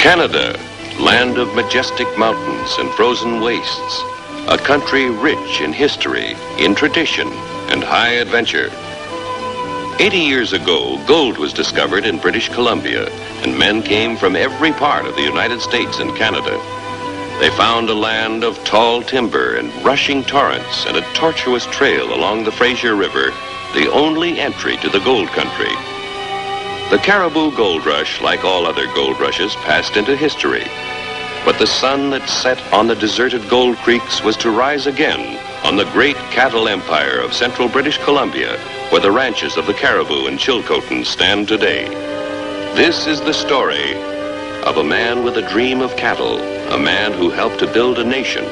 Canada, land of majestic mountains and frozen wastes. A country rich in history, in tradition, and high adventure. 80 years ago, gold was discovered in British Columbia, and men came from every part of the United States and Canada. They found a land of tall timber and rushing torrents and a tortuous trail along the Fraser River, the only entry to the gold country. The Cariboo gold rush, like all other gold rushes, passed into history. But the sun that set on the deserted gold creeks was to rise again on the great cattle empire of central British Columbia, where the ranches of the Cariboo and Chilcotin stand today. This is the story of a man with a dream of cattle, a man who helped to build a nation.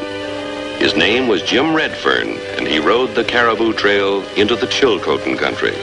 His name was Jim Redfern, and he rode the Cariboo Trail into the Chilcotin country.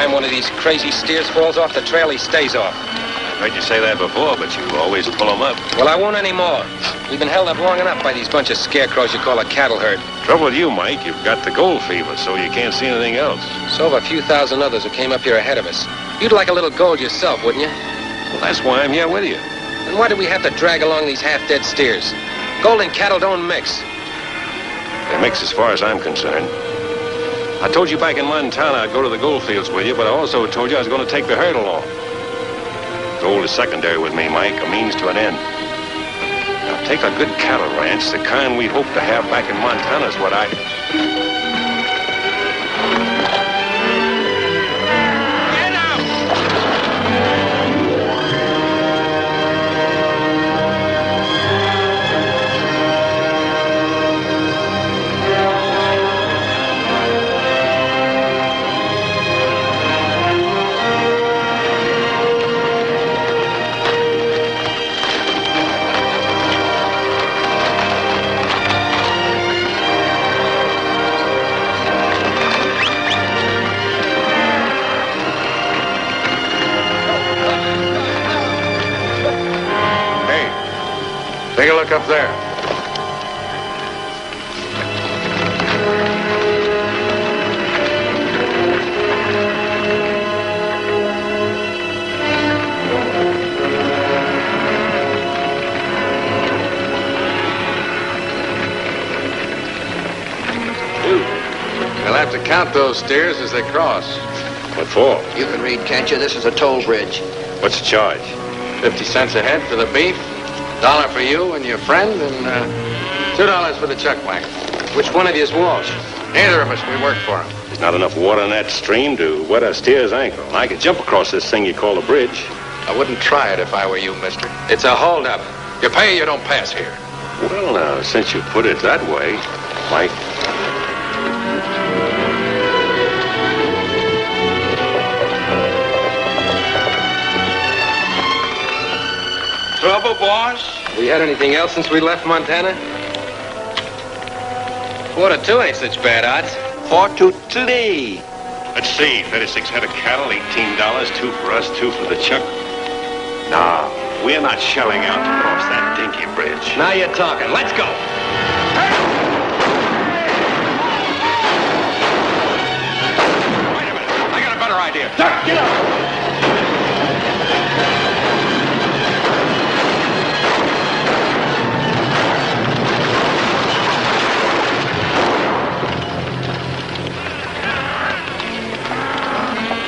One of these crazy steers falls off the trail, he stays off. I've heard you say that before, but you always pull them up. Well, I won't anymore. We've been held up long enough by these bunch of scarecrows you call a cattle herd. Trouble with you, Mike, you've got the gold fever, so you can't see anything else. So have a few thousand others who came up here ahead of us. You'd like a little gold yourself, wouldn't you? Well, that's why I'm here with you. Then why do we have to drag along these half-dead steers? Gold and cattle don't mix. They mix as far as I'm concerned. I told you back in Montana I'd go to the gold fields with you, but I also told you I was going to take the herd along. Gold is secondary with me, Mike, a means to an end. Now, take a good cattle ranch, the kind we hope to have back in Montana is what I... Take a look up there. We'll have to count those steers as they cross. What for? You can read, can't you? This is a toll bridge. What's the charge? 50 cents a head for the beef, $1 for you and your friend, and $2 for the chuck wagon. Which one of you is Walsh? Neither of us, we work for him. Is There's not enough water in that stream to wet a steer's ankle. I could jump across this thing you call a bridge. I wouldn't try it if I were you, mister. It's a holdup. You pay or you don't pass here. Well, now, since you put it that way, Mike. Trouble, boss? We had anything else since we left Montana? 4-2 ain't such bad odds. 4-3. Let's see, 36 head of cattle, $18, 2 for us, 2 for the chuck. No, we're not shelling out to cross that dinky bridge. Now you're talking. Let's go. Wait a minute. I got a better idea. Get up!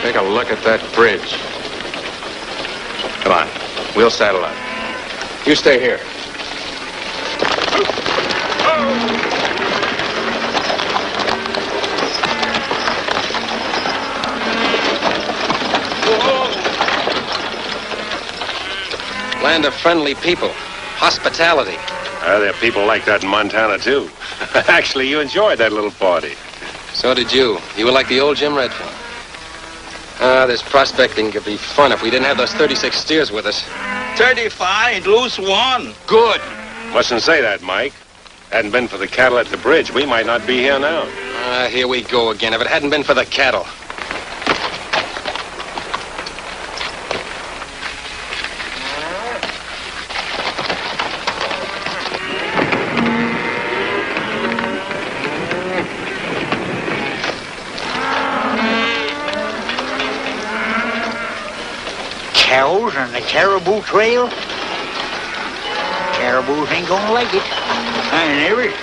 Take a look at that bridge. Come on. We'll saddle up. You stay here. Land of friendly people. Hospitality. There are people like that in Montana, too. Actually, you enjoyed that little party. So did you. You were like the old Jim Redfield. This prospecting could be fun if we didn't have those 36 steers with us. 35, lose 1. Good. Mustn't say that, Mike. Hadn't been for the cattle at the bridge, we might not be here now. Here we go again. If it hadn't been for the cattle. Cows on the Cariboo Trail? Cariboos ain't gonna like it. Hi, neighbors.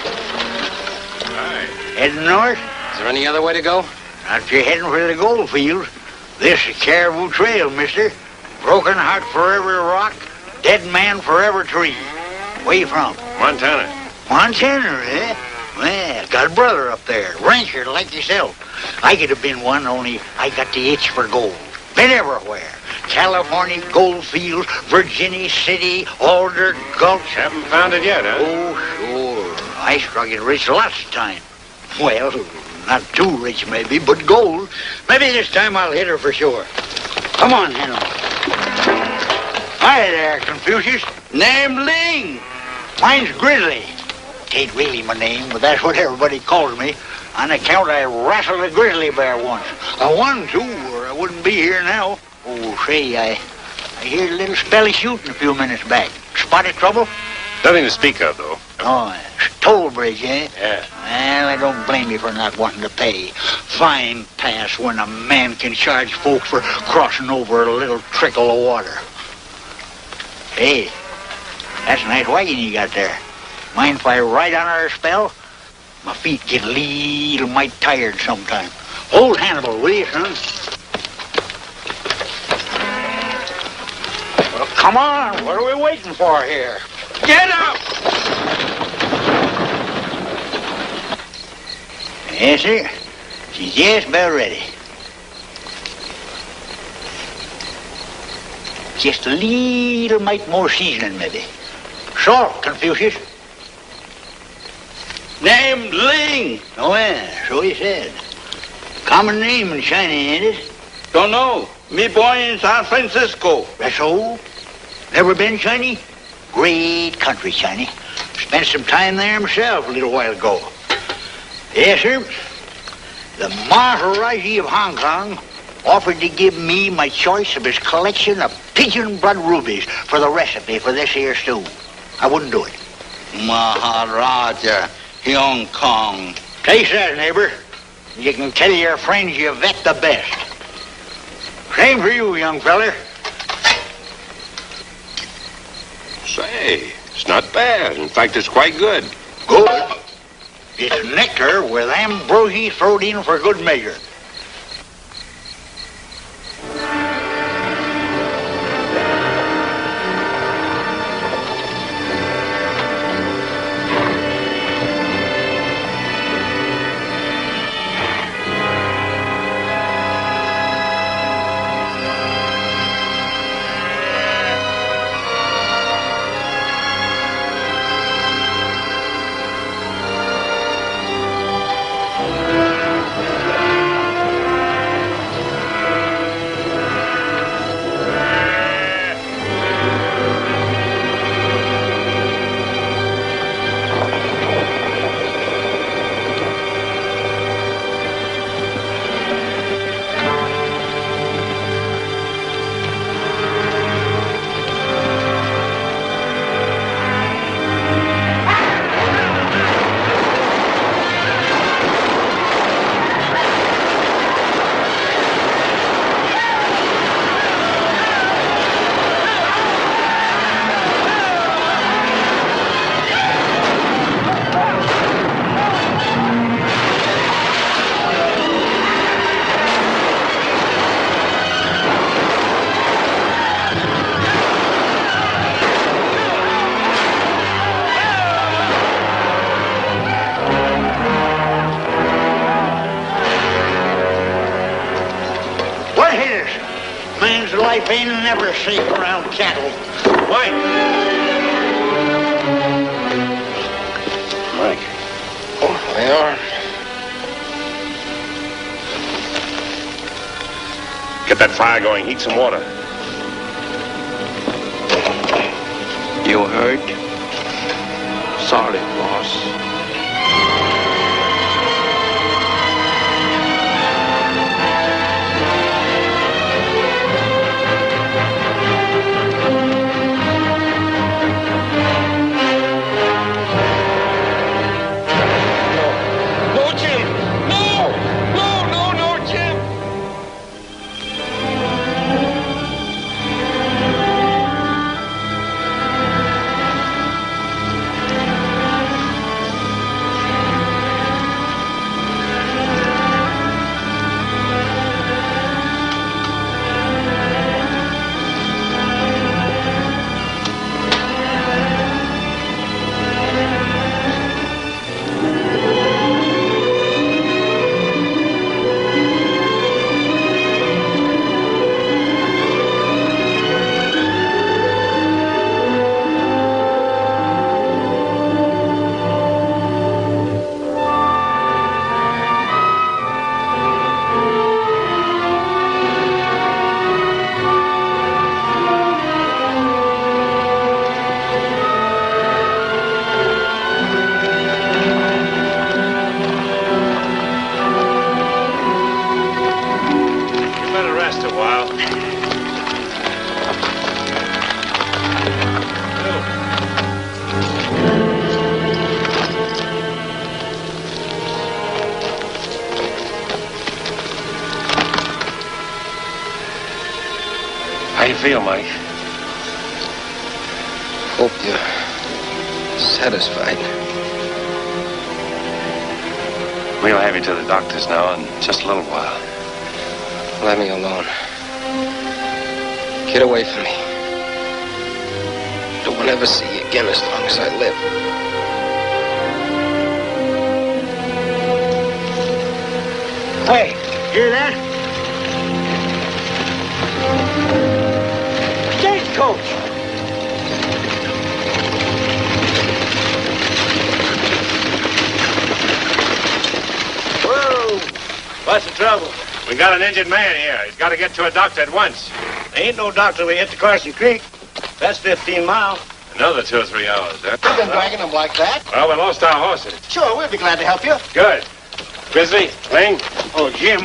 Hi. Heading north? Is there any other way to go? Not if you're heading for the gold fields. This is Cariboo Trail, mister. Broken heart forever rock, dead man forever tree. Where you from? Montana. Montana, eh? Well, got a brother up there, rancher like yourself. I could have been one, only I got the itch for gold. Been everywhere. California gold fields, Virginia City, Alder Gulch. Haven't found it yet, huh? Oh, sure. I struck it rich lots of time. Well, not too rich maybe, but gold. Maybe this time I'll hit her for sure. Come on, Henry. Hi there, Confucius. Name Ling. Mine's Grizzly. Ain't really my name, but that's what everybody calls me. On account I wrestled a grizzly bear once. I won, too, or I wouldn't be here now. Oh, say, I heard a little spell of shooting a few minutes back. Spotted trouble? Nothing to speak of, though. Oh, toll bridge, eh? Yeah. Well, I don't blame you for not wanting to pay. Fine pass when a man can charge folks for crossing over a little trickle of water. Hey, that's a nice wagon you got there. Mind if I ride on her a spell? My feet get a little mite tired sometime. Hold Hannibal, will you, son? Well, come on. What are we waiting for here? Get up! Yes, sir. She's just about ready. Just a little mite more seasoning, maybe. Salt, Confucius. Name Ling. Oh, yeah, so he said. Common name in China, ain't it? Don't know. Me born in San Francisco. That's so? Never been China? Great country, China. Spent some time there myself a little while ago. Yes, sir. The Maharaji of Hong Kong offered to give me my choice of his collection of pigeon blood rubies for the recipe for this here stew. I wouldn't do it. Maharaja, Hong Kong. Taste that, neighbor. You can tell your friends you vet the best. Same for you, young feller. Say, it's not bad. In fact, it's quite good. Good. It's nectar with ambrosia thrown in for good measure. is. Man's life ain't never safe around cattle. Mike! Mike. Oh, they are. Get that fire going. Heat some water. You heard? Sorry, boss. How you feel, Mike? Hope you're satisfied. We'll have you to the doctor's now in just a little while. Let me alone. Get away from me. Don't want to ever see you again as long as I live. Hey, hear that? Stagecoach! Whoa! What's the trouble? We got an injured man here. He's got to get to a doctor at once. There ain't no doctor we hit the Carson Creek. That's 15 miles. Another 2 or 3 hours, huh? You've been dragging them like that? Well, we lost our horses. Sure, we'll be glad to help you. Good. Grizzly, Ling, Oh, Jim,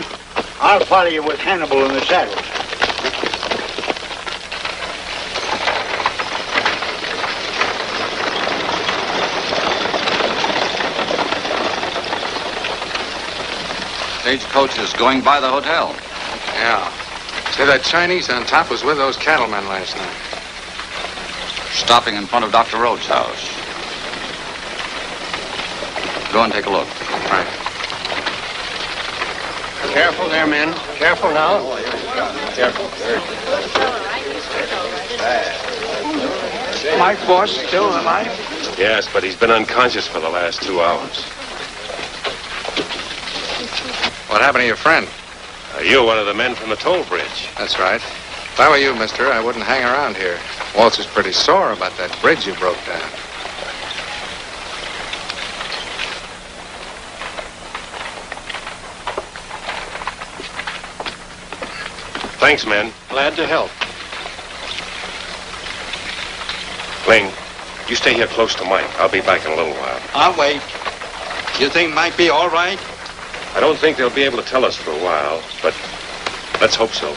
I'll follow you with Hannibal in the saddle. Stagecoach is going by the hotel. Yeah. Say, that Chinese on top was with those cattlemen last night. Stopping in front of Dr. Rhodes' house. Go and take a look. Right. Careful there, men. Careful now. Careful. My boss still alive? Yes, but he's been unconscious for the last 2 hours. What happened to your friend? You're one of the men from the toll bridge. That's right. If I were you, mister, I wouldn't hang around here. Waltz is pretty sore about that bridge you broke down. Thanks, men. Glad to help. Ling, you stay here close to Mike. I'll be back in a little while. I'll wait. You think Mike be all right? I don't think they'll be able to tell us for a while, but let's hope so.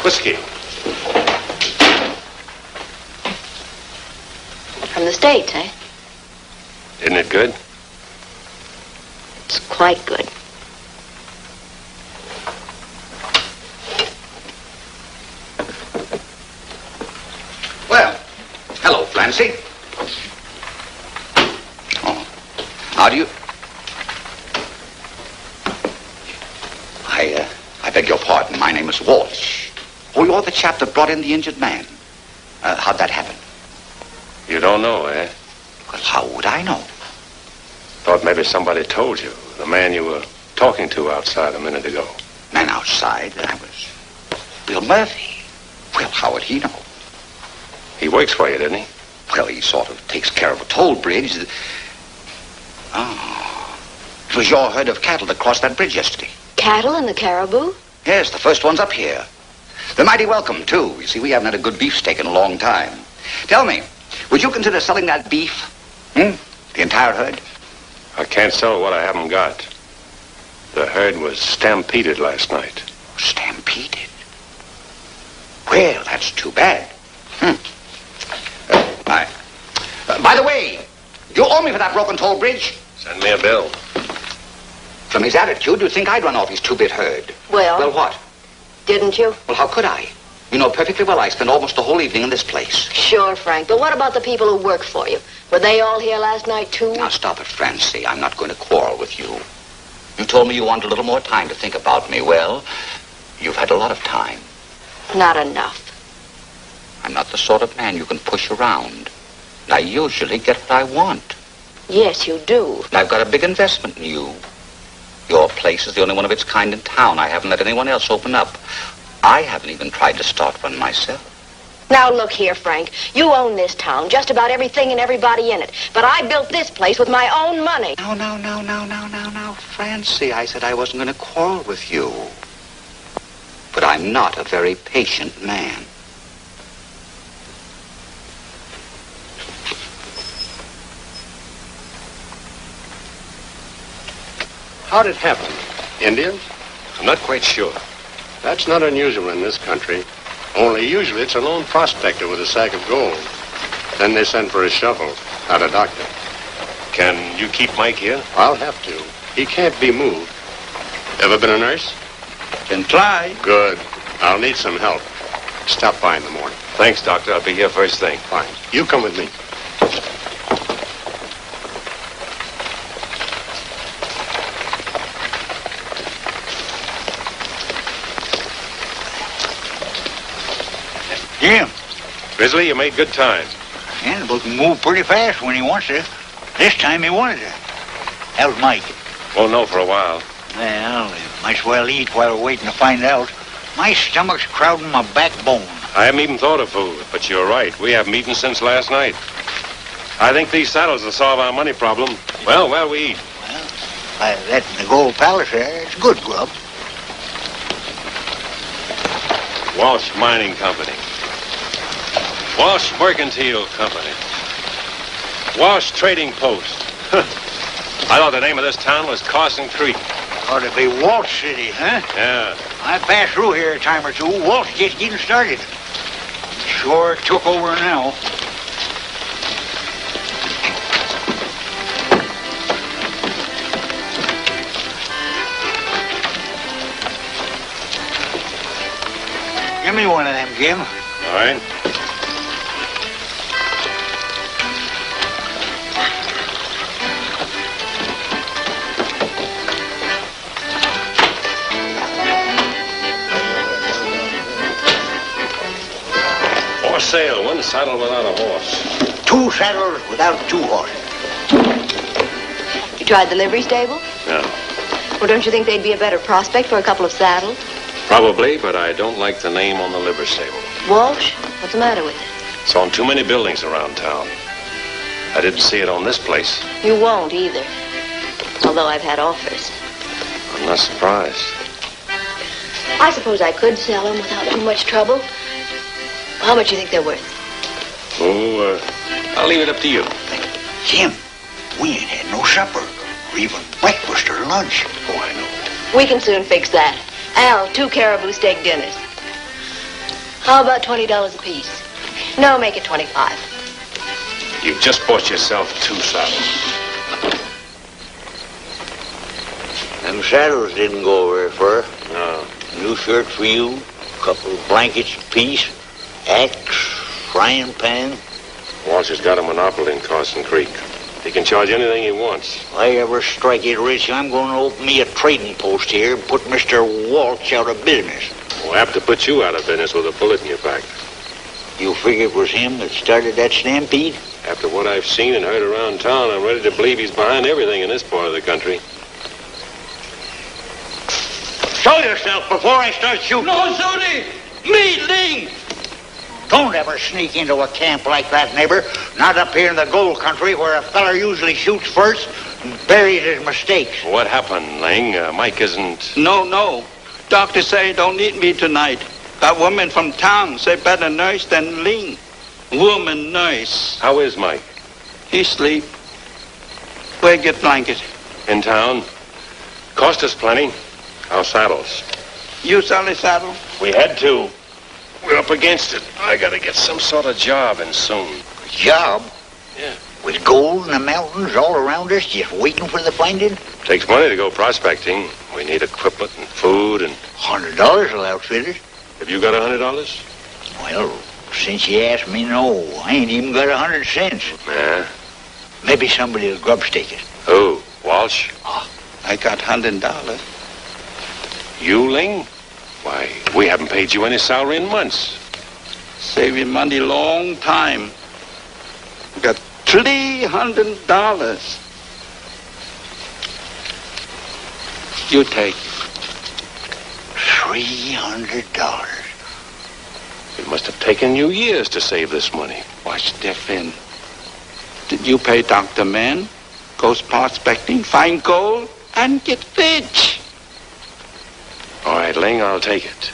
Whiskey. From the States, eh? Isn't it good? It's quite good. Well, hello, Clancy. How do you... I beg your pardon. My name is Walsh. Oh, you're the chap that brought in the injured man. How'd that happen? You don't know, eh? Well, how would I know? Thought maybe somebody told you. The man you were talking to outside a minute ago. Man outside? That was Bill Murphy. Well, how would he know? He works for you, didn't he? Well, he sort of takes care of a toll bridge. Oh. It was your herd of cattle that crossed that bridge yesterday. Cattle in the Cariboo? Yes, the first ones up here. They're mighty welcome, too. You see, we haven't had a good beefsteak in a long time. Tell me, would you consider selling that beef? The entire herd? I can't sell what I haven't got. The herd was stampeded last night. Stampeded? Well, that's too bad. By the way, you owe me for that broken toll bridge? Send me a bill. From his attitude, you'd think I'd run off his two-bit herd. Well... Well, what? Didn't you? Well, how could I? You know perfectly well I spent almost the whole evening in this place. Sure, Frank. But what about the people who work for you? Were they all here last night, too? Now, stop it, Francie. I'm not going to quarrel with you. You told me you wanted a little more time to think about me. Well, you've had a lot of time. Not enough. I'm not the sort of man you can push around. I usually get what I want. Yes, you do. And I've got a big investment in you. Your place is the only one of its kind in town. I haven't let anyone else open up. I haven't even tried to start one myself. Now, look here, Frank. You own this town, just about everything and everybody in it. But I built this place with my own money. No, Francie. I said I wasn't going to quarrel with you. But I'm not a very patient man. How'd it happen? Indians? I'm not quite sure. That's not unusual in this country. Only usually it's a lone prospector with a sack of gold. Then they send for a shovel, not a doctor. Can you keep Mike here? I'll have to. He can't be moved. Ever been a nurse? Can try. Good. I'll need some help. Stop by in the morning. Thanks, Doctor. I'll be here first thing. Fine. You come with me. Jim. Grizzly, you made good time. Yeah, but can move pretty fast when he wants to. This time he wanted to. How's Mike? Won't know for a while. Well, might as well eat while we're waiting to find out. My stomach's crowding my backbone. I haven't even thought of food, but you're right. We haven't eaten since last night. I think these saddles will solve our money problem. Well, while we eat. Well, that in the Gold Palace there, it's good grub. Walsh Mining Company. Walsh Mercantile Company. Walsh Trading Post. I thought the name of this town was Carson Creek. Ought to be Walt City, huh? Yeah. I passed through here a time or two. Walt's just getting started. Sure took over now. Give me one of them, Jim. All right. For sale, one saddle without a horse. 2 saddles without 2 horses. You tried the livery stable? No. Well, don't you think they'd be a better prospect for a couple of saddles? Probably, but I don't like the name on the livery stable. Walsh? What's the matter with it? It's on too many buildings around town. I didn't see it on this place. You won't either. Although I've had offers. I'm not surprised. I suppose I could sell them without too much trouble. How much do you think they're worth? Oh, I'll leave it up to you. Jim, we ain't had no supper, or even breakfast or lunch. Oh, I know. We can soon fix that. Al, 2 caribou steak dinners. How about $20 apiece? No, make it 25. You've just bought yourself 2 saddles. Them saddles didn't go very far. No. New shirt for you, couple of blankets apiece, axe, frying pan. Walsh has got a monopoly in Carson Creek. He can charge anything he wants. If I ever strike it rich, I'm going to open me a trading post here and put Mr. Walsh out of business. We'll have to put you out of business with a bullet in your back. You figure it was him that started that stampede? After what I've seen and heard around town, I'm ready to believe he's behind everything in this part of the country. Show yourself before I start shooting. No, Zuni! Me, Ling! Don't ever sneak into a camp like that, neighbor. Not up here in the gold country where a feller usually shoots first and buries his mistakes. What happened, Ling? Mike isn't... No. Doctor say don't need me tonight. That woman from town say better nurse than Ling. Woman nurse. How is Mike? He sleep. Where get blanket? In town. Cost us plenty. Our saddles. You sell the saddle? We had to. We're up against it. I gotta get some sort of job and soon. Job? Yeah. With gold in the mountains all around us, just waiting for the finding? Takes money to go prospecting. We need equipment and food and... $100 will outfit it. Have you got $100? Well, since you asked me, no. I ain't even got 100 cents. Nah. Maybe somebody will grubstake it. Who? Walsh? I got $100. You, Ling? Why, we haven't paid you any salary in months. Saving money long time. Got $300. You take. $300. It must have taken you years to save this money. What's different? Did you pay Dr. Man? Goes prospecting, find gold, and get rich. All right, Ling, I'll take it.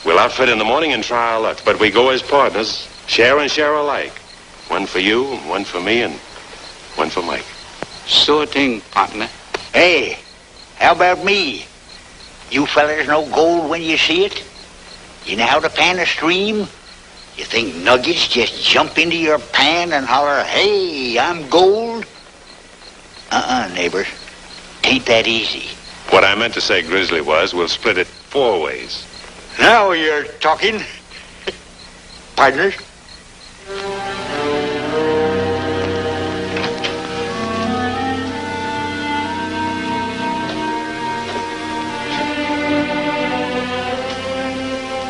We'll outfit in the morning and try our luck, but we go as partners, share and share alike. One for you, one for me, and one for Mike. Sure thing, partner. Hey, how about me? You fellas know gold when you see it? You know how to pan a stream? You think nuggets just jump into your pan and holler, hey, I'm gold? Neighbor. Ain't that easy. What I meant to say, Grizzly, was we'll split it 4 ways. Now you're talking. Partners?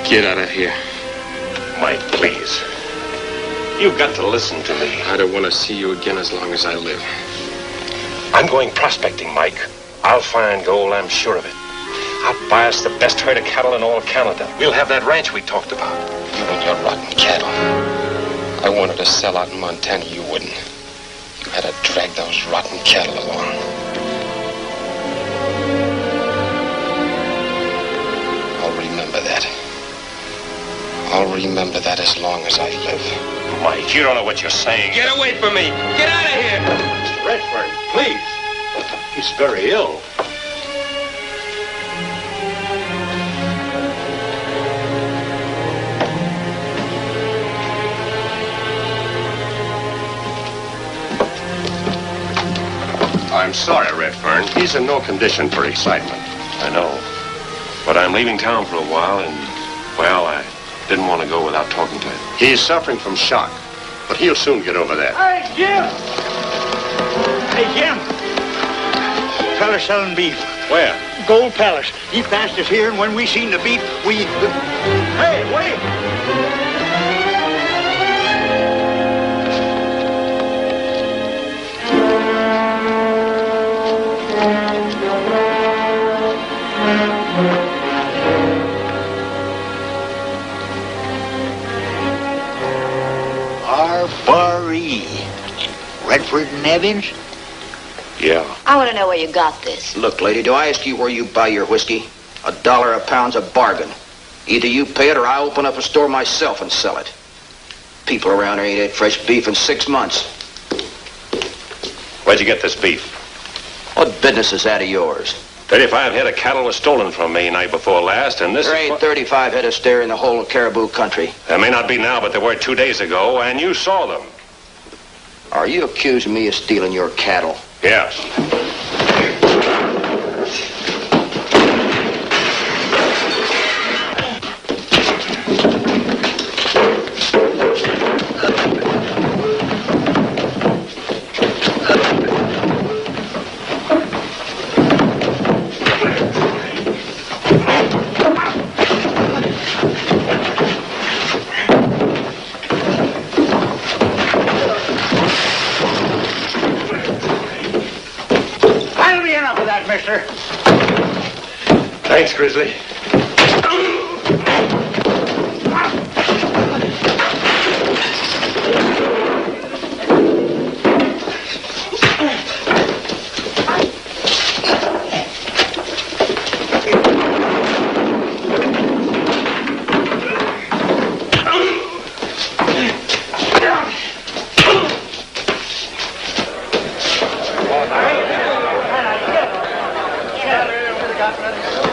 Get out of here. Mike, please. You've got to listen to me. I don't want to see you again as long as I live. I'm going prospecting, Mike. I'll find gold, I'm sure of it. I'll buy us the best herd of cattle in all Canada. We'll have that ranch we talked about. You and your rotten cattle. I wanted to sell out in Montana, you wouldn't. You had to drag those rotten cattle along. I'll remember that. I'll remember that as long as I live. Mike, you don't know what you're saying. Get away from me. Get out of here. Mr. Redfern, please. He's very ill. I'm sorry, Redfern. He's in no condition for excitement. I know. But I'm leaving town for a while, and, well, I didn't want to go without talking to him. He's suffering from shock, but he'll soon get over that. Hey, Jim! Hey, Jim! Feller selling beef. Where? Gold Palace. He passed us here, and when we seen the beef, we... Hey, wait! Barry. Redford and Evans? Yeah. I want to know where you got this. Look, lady, do I ask you where you buy your whiskey? $1 a pound's a bargain. Either you pay it or I open up a store myself and sell it. People around here ain't had fresh beef in 6 months. Where'd you get this beef? What business is that of yours? 35 head of cattle was stolen from me night before last, and this There ain't 35 head of steer in the whole of Cariboo country. There may not be now, but there were 2 days ago, and you saw them. Are you accusing me of stealing your cattle? Yes. mister. Thanks, Grizzly.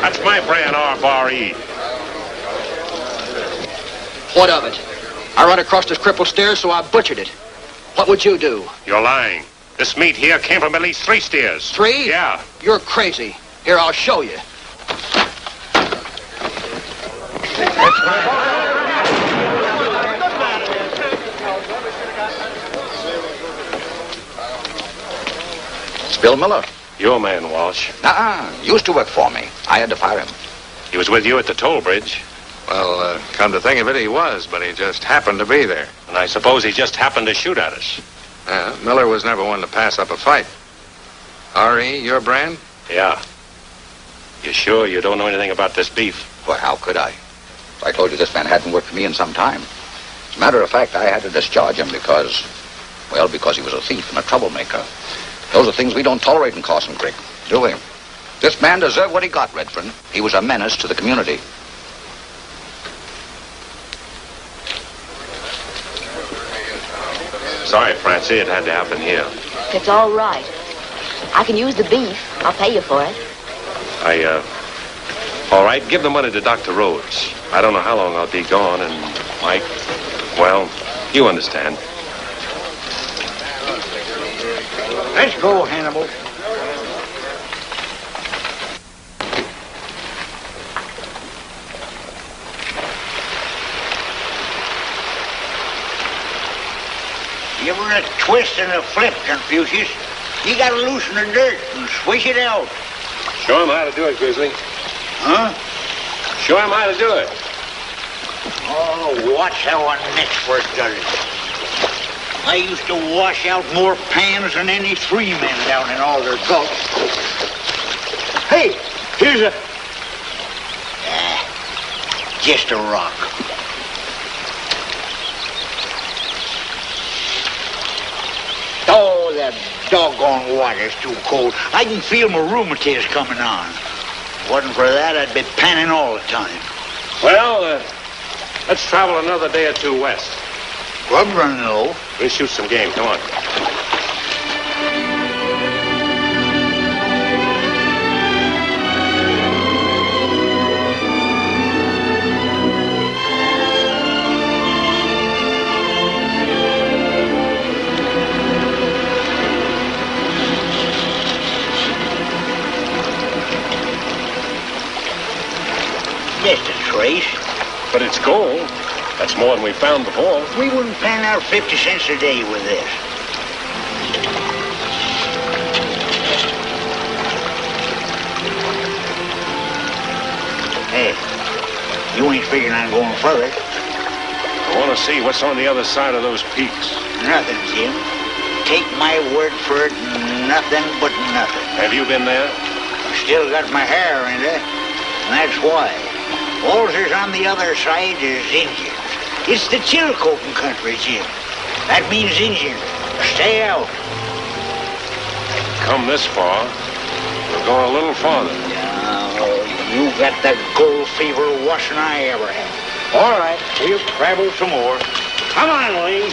That's my brand, R-Bar-E. What of it? I ran across this crippled stairs, so I butchered it. What would you do? You're lying. This meat here came from at least 3 steers. 3? Yeah. You're crazy. Here, I'll show you. It's Bill Miller. Your man, Walsh. Used to work for me. I had to fire him. He was with you at the toll bridge. Well, come to think of it, he was, but he just happened to be there. And I suppose he just happened to shoot at us. Yeah, Miller was never one to pass up a fight. R.E., your brand? Yeah. You sure you don't know anything about this beef? Well, how could I? I told you this man hadn't worked for me in some time. As a matter of fact, I had to discharge him because he was a thief and a troublemaker. Those are things we don't tolerate in Carson Creek, do we? This man deserved what he got, Redfern. He was a menace to the community. Sorry, Francie, it had to happen here. It's all right. I can use the beef. I'll pay you for it. All right, give the money to Dr. Rhodes. I don't know how long I'll be gone, and Mike, well, you understand. Let's go, Hannibal. Give her a twist and a flip, Confucius. You gotta loosen the dirt and swish it out. Show him how to do it, Grizzly. Huh? Show him how to do it. Oh, watch how a expert does it. I used to wash out more pans than any 3 men down in all their gulch. Hey, here's a... just a rock. Oh, that doggone water's too cold. I can feel my rheumatiz coming on. Wasn't for that, I'd be panning all the time. Well, let's travel another day or 2 west. Club run, though. We'll shoot some game. Come on. Just a trace. But it's gold. That's more than we found before. We wouldn't pan out 50 cents a day with this. Hey, you ain't figuring on going further. I want to see what's on the other side of those peaks. Nothing, Jim. Take my word for it, nothing but nothing. Have you been there? I still got my hair in it, and that's why. All there's on the other side is Indians. It's the Chilcotin country, Jim. That means Indians. Stay out. Come this far. We'll go a little farther. Now, you got the gold fever worse than I ever had. All right, we'll travel some more. Come on, Lee.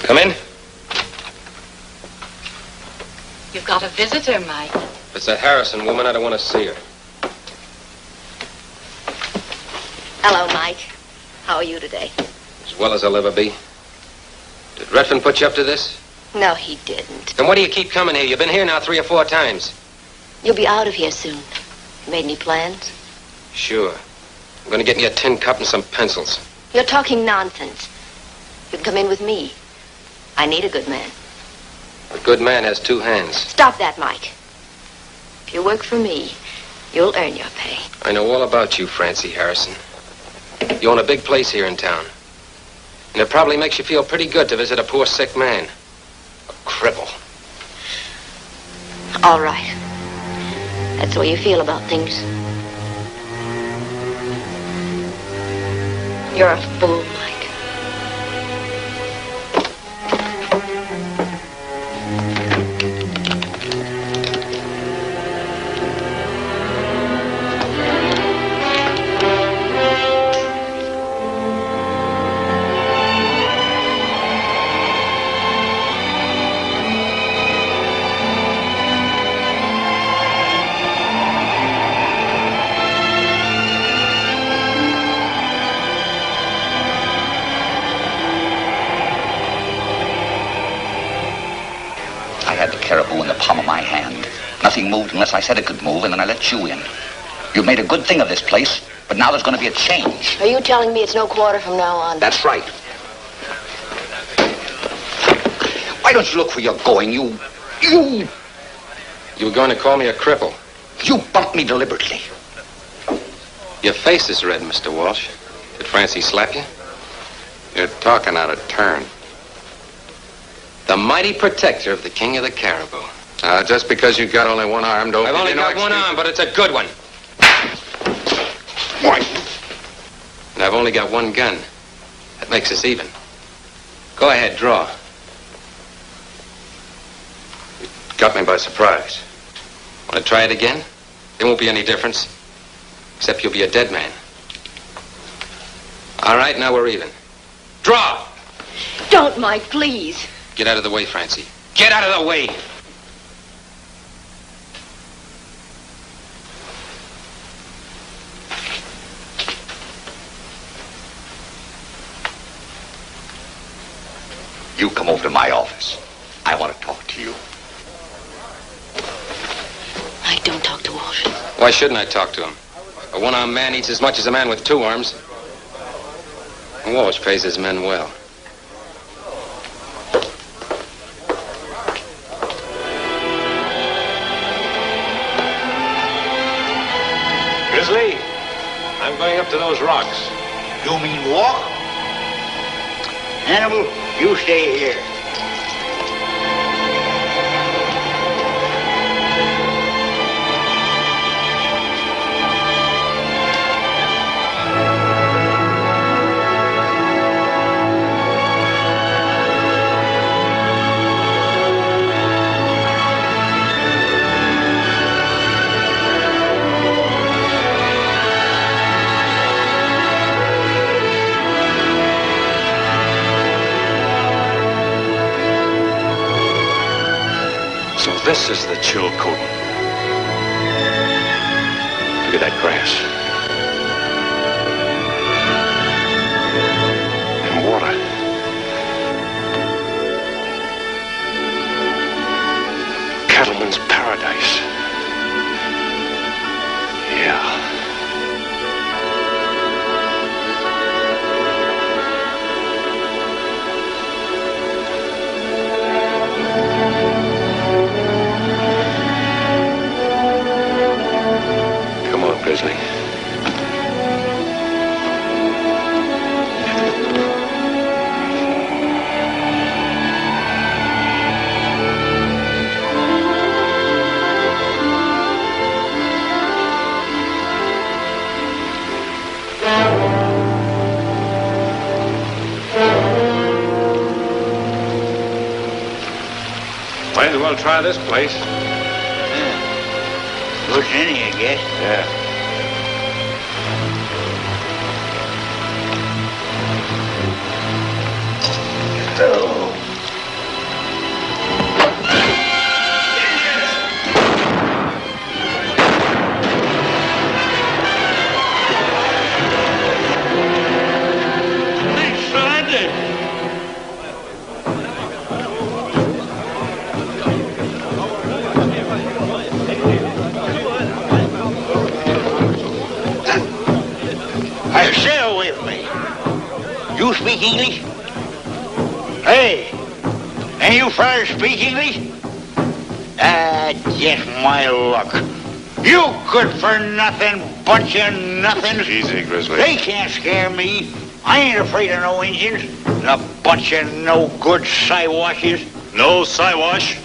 Come in. You've got a visitor, Mike. If it's that Harrison woman, I don't want to see her. Hello, Mike. How are you today? As well as I'll ever be. Did Redfern put you up to this? No, he didn't. Then why do you keep coming here? You've been here now 3 or 4 times. You'll be out of here soon. Made any plans? Sure. I'm going to get me a tin cup and some pencils. You're talking nonsense. You can come in with me. I need a good man. A good man has two hands. Stop that, Mike. If you work for me, you'll earn your pay. I know all about you, Francie Harrison. You own a big place here in town. And it probably makes you feel pretty good to visit a poor sick man. A cripple. All right. That's the way you feel about things. You're a fool, Mike. Cariboo in the palm of my hand. Nothing moved unless I said it could move, and then I let you in. You've made a good thing of this place, but now there's going to be a change. Are you telling me it's no quarter from now on? That's right. Why don't you look where you're going? You were going to call me a cripple. You bumped me deliberately. Your face is red, Mr. Walsh. Did Francie slap you? You're talking out of turn. The mighty protector of the king of the Cariboo. Just because you've got only one arm, don't... I've only got one arm, but it's a good one. Why? And I've only got one gun. That makes us even. Go ahead, draw. You got me by surprise. Want to try it again? There won't be any difference. Except you'll be a dead man. All right, now we're even. Draw! Don't, Mike, please. Get out of the way, Francie. Get out of the way! You come over to my office. I want to talk to you. Mike, don't talk to Walsh. Why shouldn't I talk to him? A one-armed man eats as much as a man with two arms. And Walsh pays his men well. Grizzly, I'm going up to those rocks. You mean walk? Hannibal, you stay here. This is the chill coating. Look at that grass. And water. Cattleman's paradise. Yeah. Grizzly. Might as well try this place. Good any, I guess. Yeah. You speak English? Hey, and you fellas speak English? Just my luck. You good for nothing, bunch of nothings. Easy, Grizzly. They can't scare me. I ain't afraid of no Indians. A bunch of no good Siwashes. No Siwash.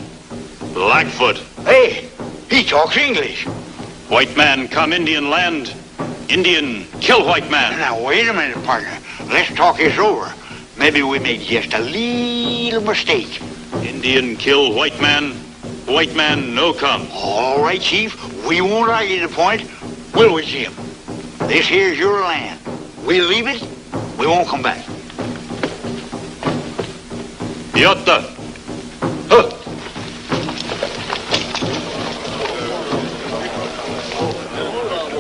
Blackfoot. Hey, he talks English. White man come Indian land. Indian kill white man. Now, wait a minute, partner. Let's talk this over. Maybe we made just a little mistake. Indian kill white man. White man no come. All right, Chief. We won't argue the point, will we, Jim? This here's your land. We leave it, we won't come back. Yotta. Huh.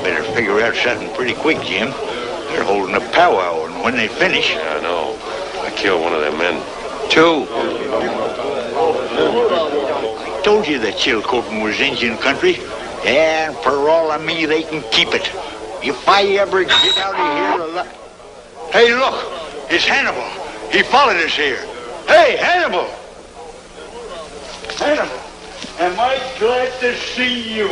Better figure out something pretty quick, Jim. They're holding a powwow, and when they finish... Yeah, I know. I killed one of their men. 2. I told you that Chilcotin was Indian country. And for all of me, they can keep it. If I ever get out of here alive... Hey, look! It's Hannibal. He followed us here. Hey, Hannibal! Hannibal, am I glad to see you?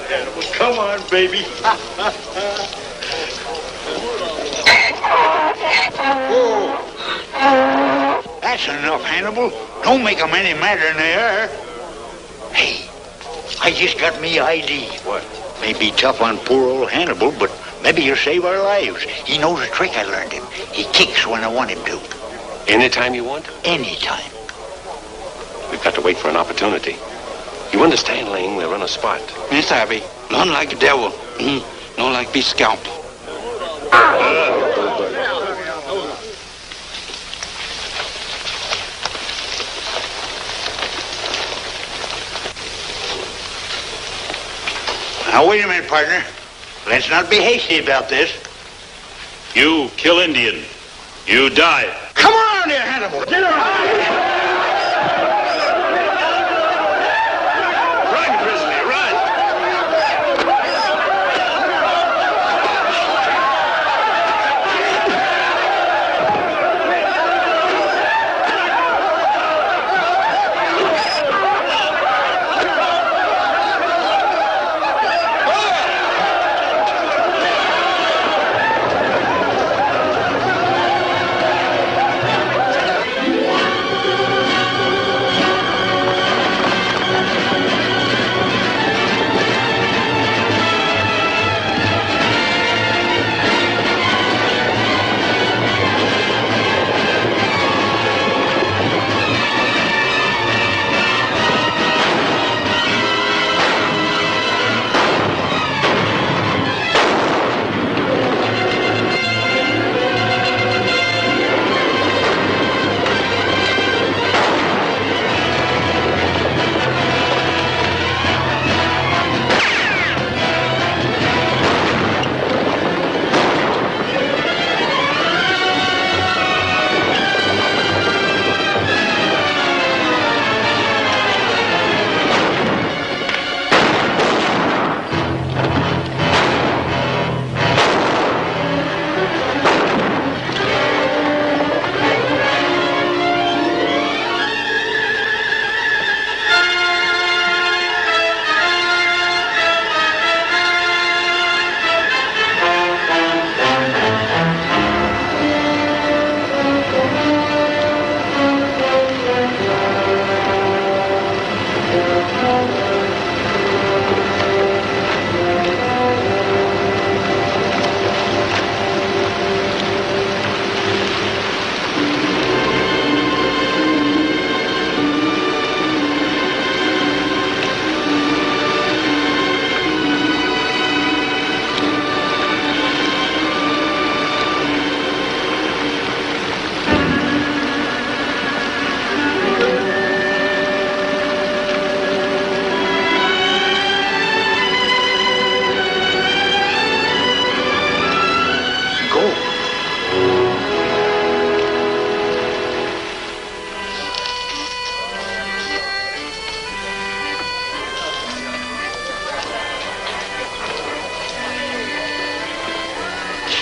Hannibal, come on, baby. Oh. That's enough, Hannibal. Don't make them any madder than they are. Hey, I just got me ID. What? May be tough on poor old Hannibal, but maybe he'll save our lives. He knows a trick I learned him. He kicks when I want him to. Anytime you want? Anytime. We've got to wait for an opportunity. You understand, Ling? We're on a spot. Miss Abby, none like the devil. No like be scalped. Now, wait a minute, partner. Let's not be hasty about this. You kill Indian. You die. Come around here, Hannibal. Get around. Run, Grizzly, run.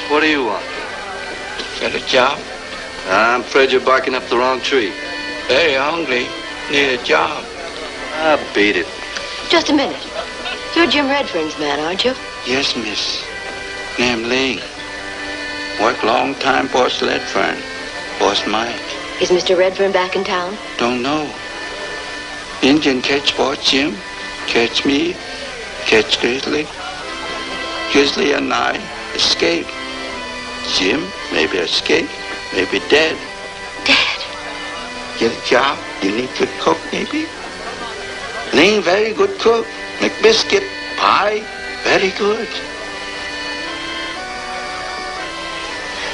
What do you want? Got a job? I'm afraid you're barking up the wrong tree. Very hungry. Need a job. Ah, beat it. Just a minute. You're Jim Redfern's man, aren't you? Yes, miss. Name Lee. Work long time, Boss Redfern. Boss Mike. Is Mr. Redfern back in town? Don't know. Indian catch Boss Jim. Catch me. Catch Grizzly. Grizzly and I escape. Jim maybe escape. Maybe dead. Dead? Get a job. You need good cook, maybe? Lee, very good cook. Make biscuit. Pie. Very good.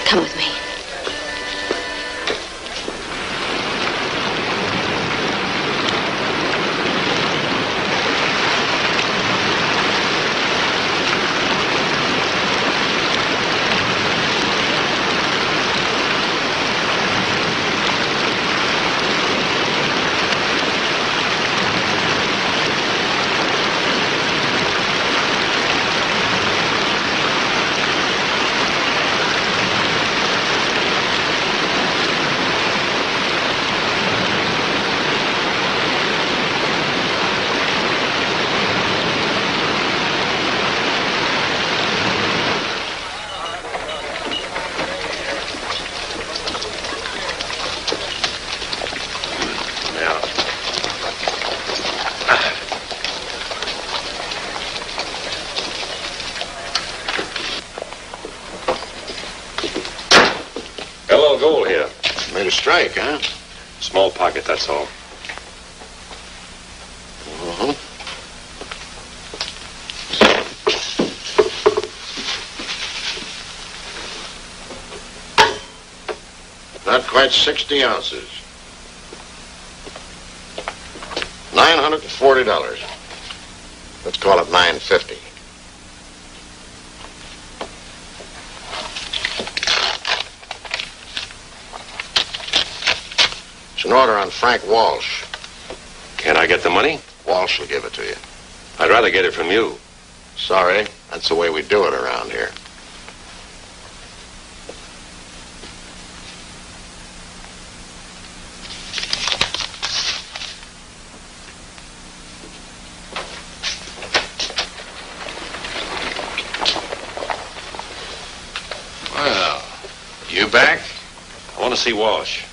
Come with me. Gold here. Made a strike, huh? Small pocket, that's all. Uh-huh. Not quite 60 ounces. $940. Let's call it $950. It's an order on Frank Walsh. Can't I get the money? Walsh will give it to you. I'd rather get it from you. Sorry, that's the way we do it around here. Well, you back? I want to see Walsh.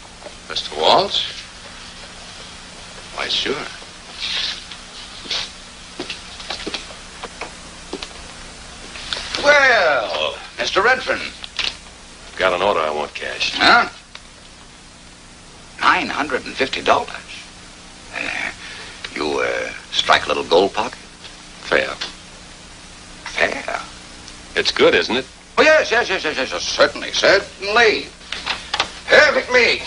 Mr. Walsh? Why, sure. Well, Mr. Redfern. Got an order I want cashed. Huh? $950. You, strike a little gold pocket? Fair. Fair? It's good, isn't it? Oh, yes, certainly. Perfectly.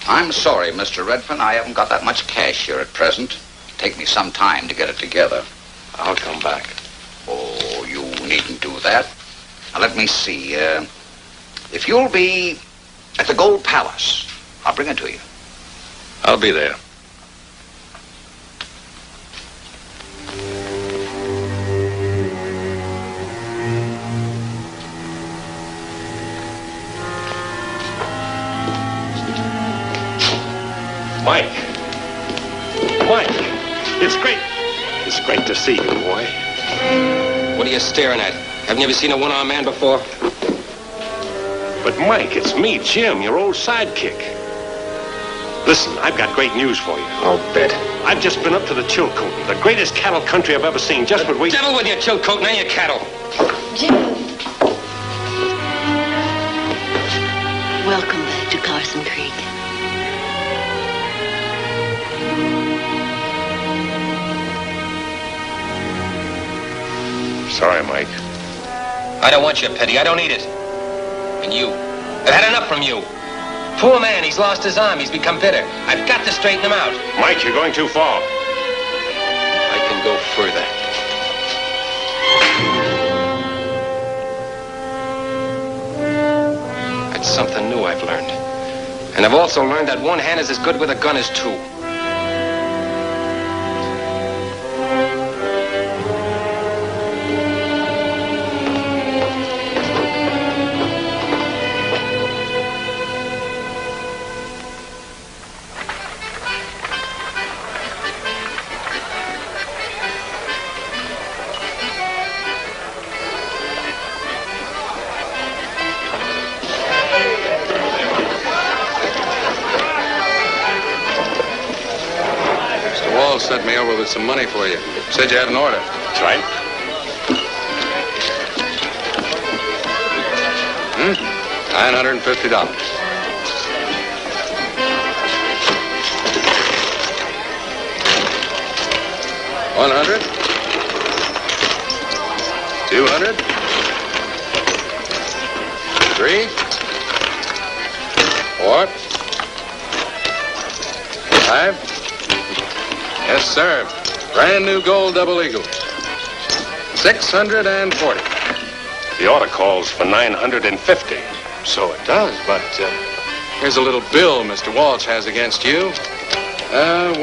I'm sorry, Mr. Redfern. I haven't got that much cash here at present. It'll take me some time to get it together. I'll come back. Oh, you needn't do that. Now, let me see. If you'll be at the Gold Palace, I'll bring it to you. I'll be there. Mike. Mike. It's great. It's great to see you, boy. What are you staring at? Haven't you ever seen a one-armed man before? But, Mike, it's me, Jim, your old sidekick. Listen, I've got great news for you. I'll bet. I've just been up to the Chilcotin, the greatest cattle country I've ever seen. Just what we... Devil with your Chilcotin and your cattle. Jim. Welcome back to Carson Creek. Sorry, Mike. I don't want your pity. I don't need it. And you. I've had enough from you. Poor man, he's lost his arm. He's become bitter. I've got to straighten him out. Mike, you're going too far. I can go further. That's something new I've learned. And I've also learned that one hand is as good with a gun as two. Walsh sent me over with some money for you. Said you had an order. That's right. $950. $100. $200. $300. $400. $500. Yes, sir. Brand new gold double eagle. $640. The order calls for $950. So it does, but here's a little bill Mr. Walsh has against you.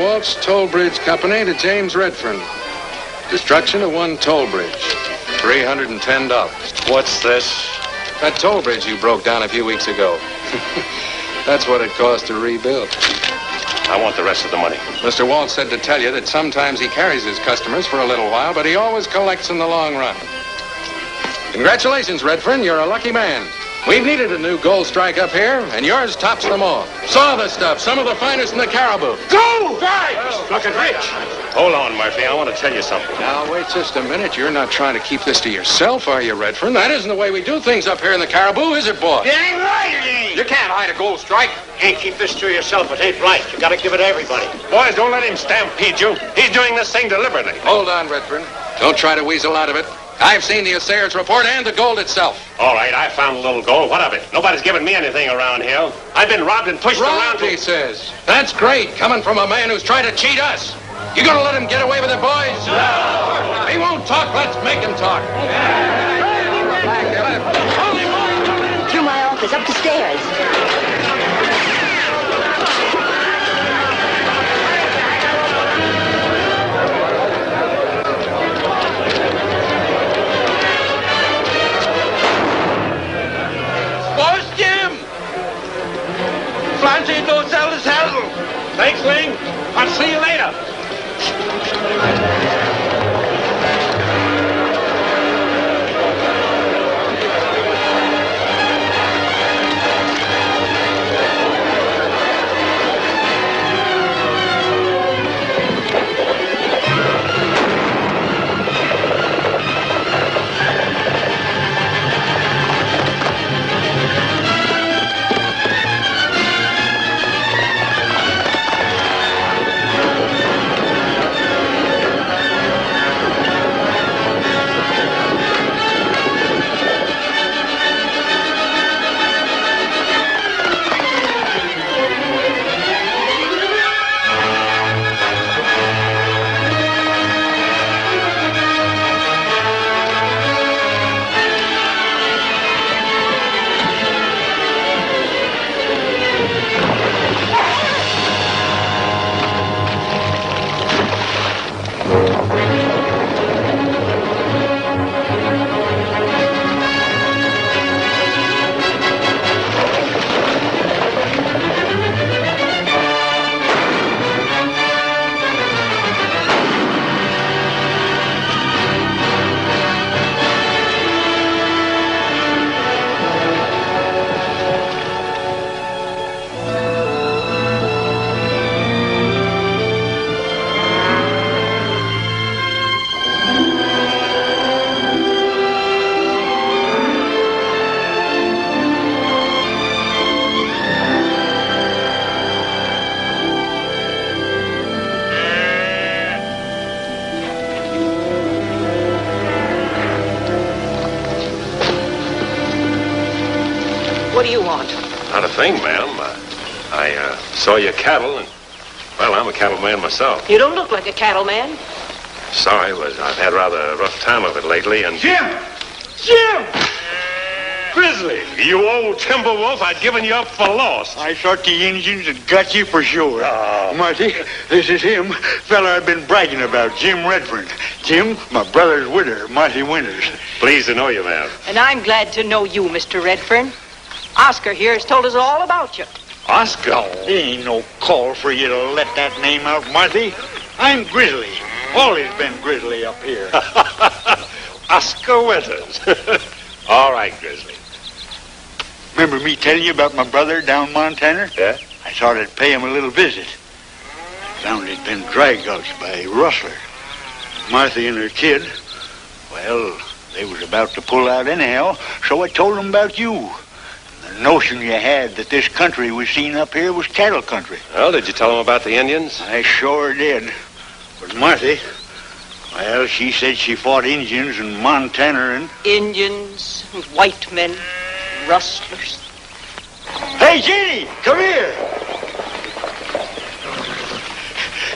Walsh Toll Bridge Company to James Redfern. Destruction of one toll bridge. $310. What's this? That toll bridge you broke down a few weeks ago. That's what it cost to rebuild. I want the rest of the money. Mr. Walsh said to tell you that sometimes he carries his customers for a little while, but he always collects in the long run. Congratulations, Redfern. You're a lucky man. We've needed a new gold strike up here, and yours tops them all. Saw the stuff, some of the finest in the Cariboo. Go! Right! Looking rich. Hold on, Murphy. I want to tell you something. Now, wait just a minute. You're not trying to keep this to yourself, are you, Redfern? That isn't the way we do things up here in the Cariboo, is it, boy? It ain't right, it ain't. You can't hide a gold strike. Can't keep this to yourself. It ain't right. You gotta give it to everybody. Boys, don't let him stampede you. He's doing this thing deliberately. Hold on, Redfern. Don't try to weasel out of it. I've seen the assayer's report and the gold itself. All right, I found a little gold. What of it? Nobody's given me anything around here. I've been robbed and pushed around. He says. That's great, coming from a man who's trying to cheat us. You gonna let him get away with it, boys? No! He won't talk. Let's make him talk. Through my office, up the stairs. Fancy don't sell the saddle. Thanks, Ling. I'll see you later. What do you want? Not a thing, ma'am. I saw your cattle, and, well, I'm a cattleman myself. You don't look like a cattleman. Sorry, I've had rather a rough time of it lately, and... Jim! Jim! Grizzly, you old timber wolf, I'd given you up for lost. I thought the Indians had got you for sure. Oh. Marty, this is him, fella I've been bragging about, Jim Redfern. Jim, my brother's widder, Marty Winters. Pleased to know you, ma'am. And I'm glad to know you, Mr. Redfern. Oscar here has told us all about you. Oscar? Oh, there ain't no call for you to let that name out, Marty. I'm Grizzly. Always been Grizzly up here. Oscar Winters. All right, Grizzly. Remember me telling you about my brother down Montana? Yeah? I thought I'd pay him a little visit. Found he'd been drag gulched by rustlers. Martha and her kid, well, they was about to pull out anyhow, so I told them about you. The notion you had that this country we seen up here was cattle country. Well, did you tell them about the Indians? I sure did. But Martha, well, she said she fought Indians in Montana and... Indians and white men, rustlers. Hey, Jeannie, come here.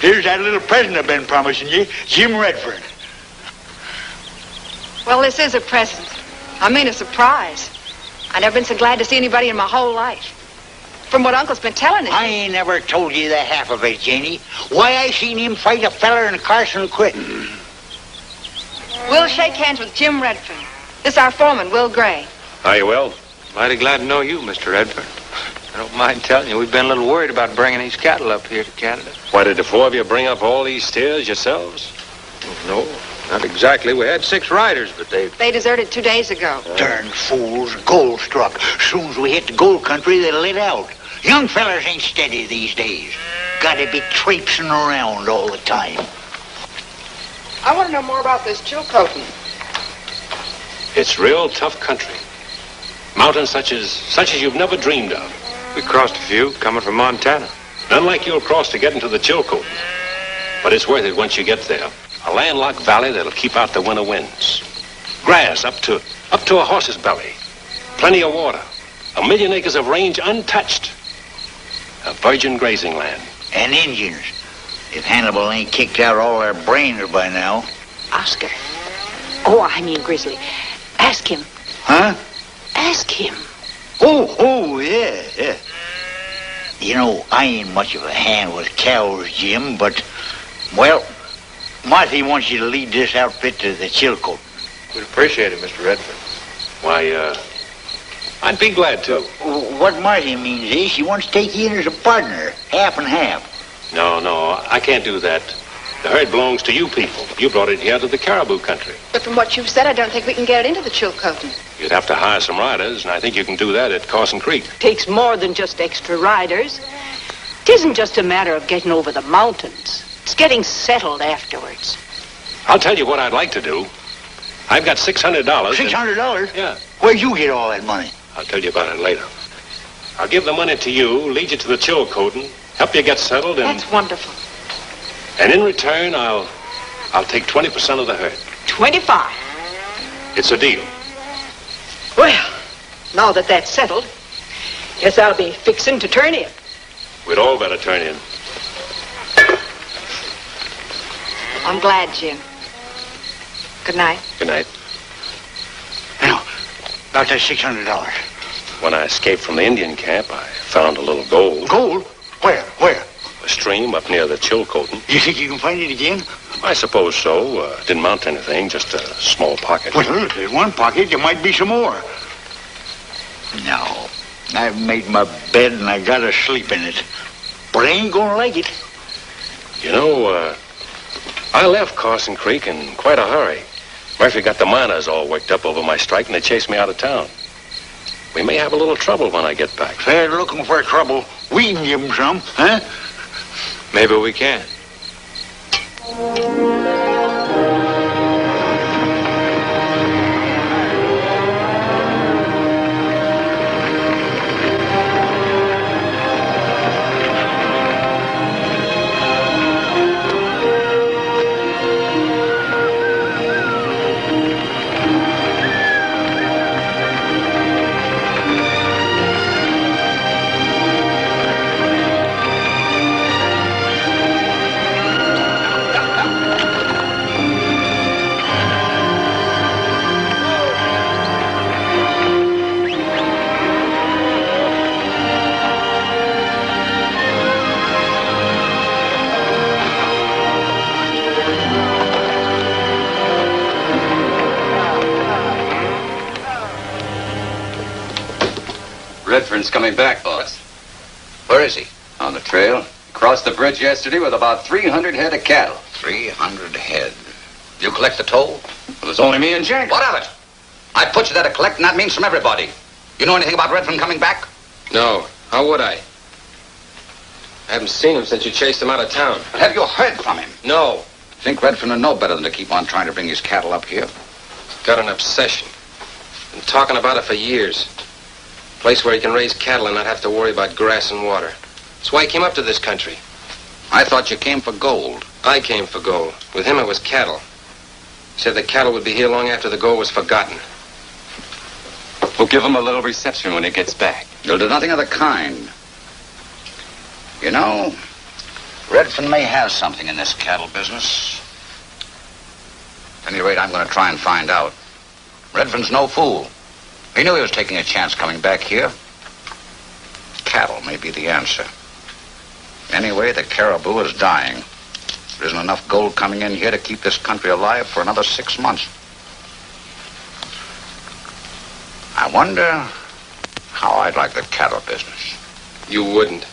Here's that little present I've been promising you, Jim Redfern. Well, this is a present. I mean a surprise. I never been so glad to see anybody in my whole life. From what Uncle's been telling us. I ain't never told you the half of it, Janie. Why, I seen him fight a feller in Carson quit. We'll shake hands with Jim Redfern. This is our foreman, Will Gray. Hi, Will. Mighty glad to know you, Mr. Redfern. I don't mind telling you, we've been a little worried about bringing these cattle up here to Canada. Why, did the four of you bring up all these steers yourselves? No, not exactly. We had 6 riders, but They deserted 2 days ago. Darn fools, gold struck. Soon as we hit the gold country, they lit out. Young fellers ain't steady these days. Gotta be traipsing around all the time. I want to know more about this Chilcotin. It's real tough country. Mountains such as you've never dreamed of. we crossed a few coming from Montana. None like you'll cross to get into the Chilcotin. But it's worth it once you get there. A landlocked valley that'll keep out the winter winds. Grass up to a horse's belly. Plenty of water. 1 million acres of range untouched. A virgin grazing land. And Indians. If Hannibal ain't kicked out all their brains by now. Oscar. Oh, I mean Grizzly. Ask him. Huh? Ask him. Oh, yeah. You know, I ain't much of a hand with cows, Jim, but, well, Marthy wants you to lead this outfit to the Chilcotin. We'd appreciate it, Mr. Redford. Why, I'd be glad to. What Marthy means is she wants to take you in as a partner, half and half. No, I can't do that. The herd belongs to you people. You brought it here to the Cariboo country. But from what you've said, I don't think we can get it into the Chilcotin. You'd have to hire some riders, and I think you can do that at Carson Creek. Takes more than just extra riders. It isn't just a matter of getting over the mountains. It's getting settled afterwards. I'll tell you what I'd like to do. I've got $600. $600? Yeah. Where'd you get all that money? I'll tell you about it later. I'll give the money to you, lead you to the Chilcotin, help you get settled, and... That's wonderful. And in return, I'll take 20% of the herd. 25. It's a deal. Well, now that that's settled, guess I'll be fixing to turn in. We'd all better turn in. I'm glad, Jim. Good night. Good night. Now, about that $600. When I escaped from the Indian camp, I found a little gold. Gold? Where? A stream up near the Chilcotin. You think you can find it again? I suppose so. Didn't mount anything, just a small pocket. Well, if there's one pocket, there might be some more. No. I've made my bed and I gotta sleep in it. But I ain't gonna like it. You know, I left Carson Creek in quite a hurry. Murphy got the miners all worked up over my strike and they chased me out of town. We may have a little trouble when I get back. If they're looking for trouble, we can give them some, huh? Maybe we can. Redfern's coming back, boss. Where is he? On the trail. Crossed the bridge yesterday with about 300 head of cattle. 300 head. You collect the toll? It was only me and Jack. What of it? I put you there to collect, and that means from everybody. You know anything about Redfern coming back? No. How would I? I haven't seen him since you chased him out of town. But have you heard from him? No. Think Redfern would know better than to keep on trying to bring his cattle up here? He's got an obsession. Been talking about it for years. Place where he can raise cattle and not have to worry about grass and water. That's why he came up to this country. I thought you came for gold. I came for gold. With him, it was cattle. He said the cattle would be here long after the gold was forgotten. We'll give him a little reception when he gets back. You'll do nothing of the kind. You know, Redfern may have something in this cattle business. At any rate, I'm going to try and find out. Redfern's no fool. He knew he was taking a chance coming back here. Cattle may be the answer. Anyway, the Cariboo is dying. There isn't enough gold coming in here to keep this country alive for another 6 months. I wonder how I'd like the cattle business. You wouldn't.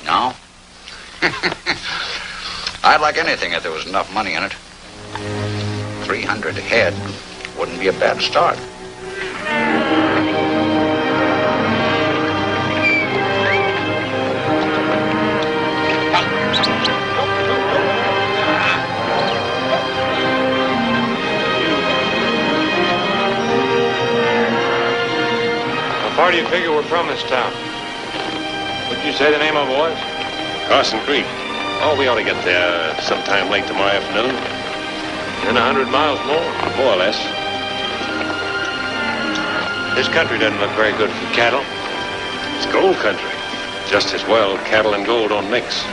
No? I'd like anything if there was enough money in it. 300 head wouldn't be a bad start. How far do you figure we're from this town? What'd you say the name of it was? Carson Creek. Oh, we ought to get there sometime late tomorrow afternoon. In 100 miles more? More or less. This country doesn't look very good for cattle. It's gold country. Just as well, cattle and gold don't mix.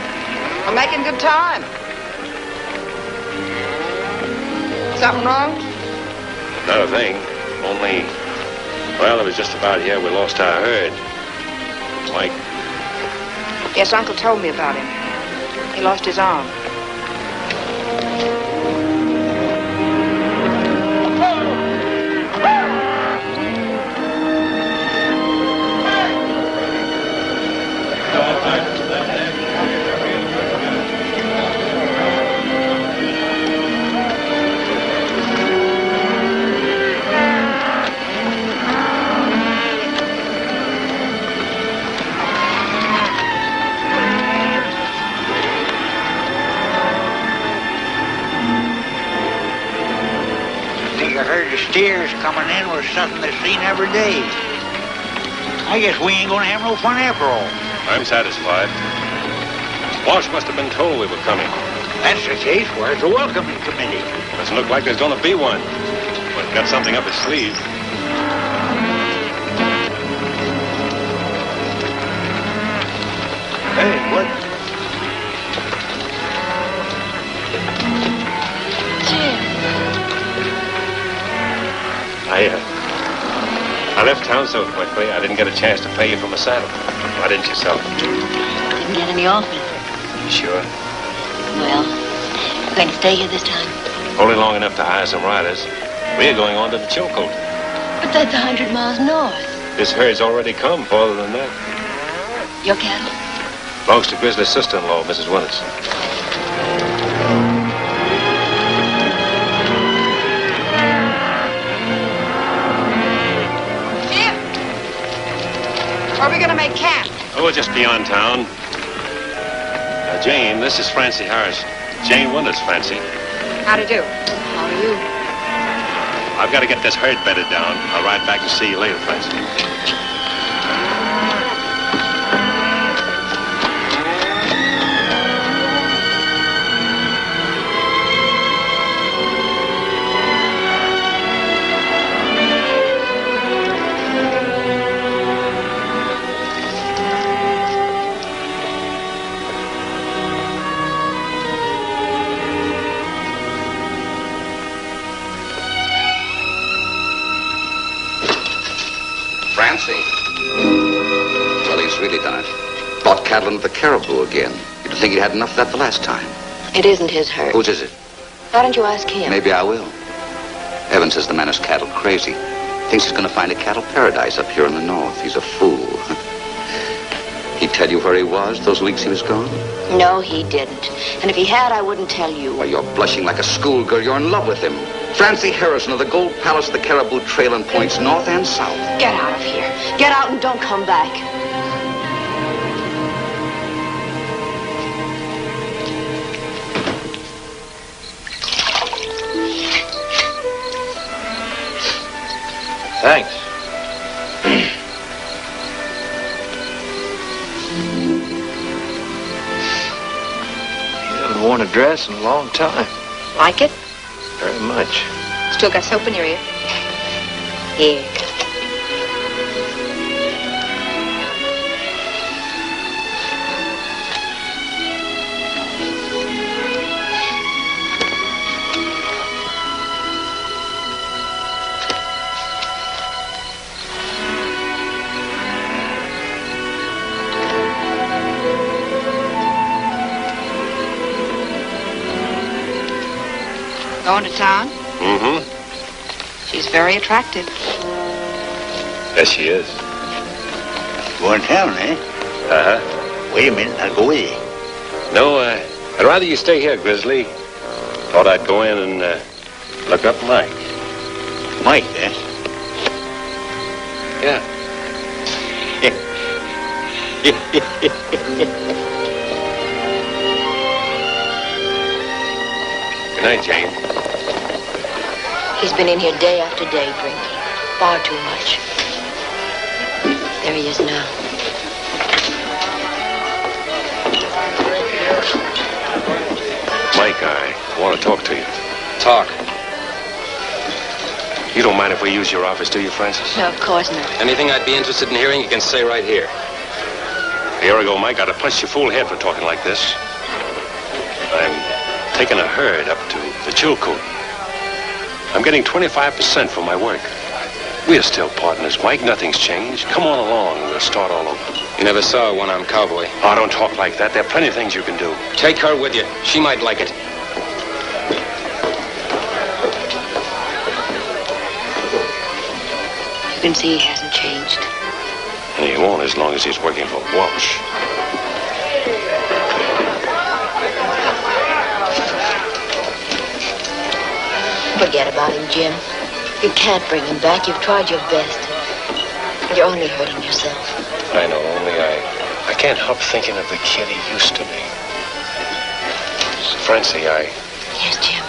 We're making good time. Something wrong? Not a thing. Only, well, it was just about here we lost our herd. Mike. Yes, Uncle told me about him. He lost his arm. Steers coming in was something that's seen every day. I guess we ain't gonna have no fun after all. I'm satisfied. Walsh must have been told we were coming. That's the case. Where's the welcoming committee? Doesn't look like there's gonna be one. But got something up his sleeve. Hey, what? I left town so quickly, I didn't get a chance to pay you for my saddle. Why didn't you sell it? Didn't get any offers. You sure? Well, going to stay here this time? Only long enough to hire some riders. We're going on to the Chilcoot. But that's 100 miles north. This herd's already come farther than that. Your cattle? Belongs to Grizzly's sister-in-law, Mrs. Winters. Where are we going to make camp? Oh, just beyond town. Jane, this is Francie Harrison. Jane Winters, Francie. How do you do? How are you? I've got to get this herd bedded down. I'll ride back and see you later, Francie. Well, he's really done it. Bought cattle into the Cariboo again. You'd think he'd had enough of that the last time. It isn't his herd. Whose is it? Why don't you ask him? Maybe I will. Evans says the man is cattle crazy. Thinks he's going to find a cattle paradise up here in the north. He's a fool. He'd tell you where he was those weeks he was gone? No, he didn't. And if he had, I wouldn't tell you. Why, you're blushing like a schoolgirl. You're in love with him. Francie Harrison of the Gold Palace, the Cariboo Trail, and points north and south. Get out of here. Get out and don't come back. Thanks. You haven't worn a dress in a long time. Like it? Very much. Still got soap in your ear? Here. Going to town? Mm-hmm. She's very attractive. Yes, she is. Going to town, eh? Uh-huh. Wait a minute, I'll go with you. No, I'd rather you stay here, Grizzly. Thought I'd go in and look up Mike. Mike, eh? Yeah. Good night, Jane. He's been in here day after day drinking. Far too much. There he is now. Mike, I want to talk to you. Talk. You don't mind if we use your office, do you, Francis? No, of course not. Anything I'd be interested in hearing, you can say right here. A year ago, Mike, I'd have punched your fool head for talking like this. I'm taking a herd up to the Chilcoot. I'm getting 25% for my work. We're still partners, Mike. Nothing's changed. Come on along. We'll start all over. You never saw a one-armed cowboy. Oh, don't talk like that. There are plenty of things you can do. Take her with you. She might like it. You can see he hasn't changed. And he won't as long as he's working for Walsh. Forget about him, Jim. You can't bring him back. You've tried your best. You're only hurting yourself. I know, only I can't help thinking of the kid he used to be. Francie, Yes, Jim.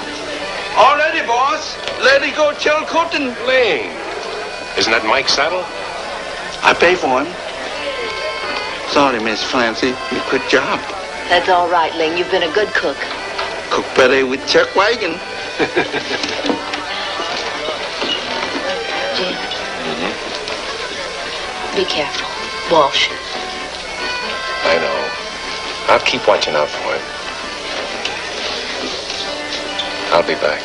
All ready, boss. Ready go Chilcoot and... Ling. Isn't that Mike's saddle? I pay for him. Sorry, Miss Francie. You quit job. That's all right, Ling. You've been a good cook. Cook better with chuck wagon. Jim. Be careful. Walsh. I know. I'll keep watching out for him. I'll be back.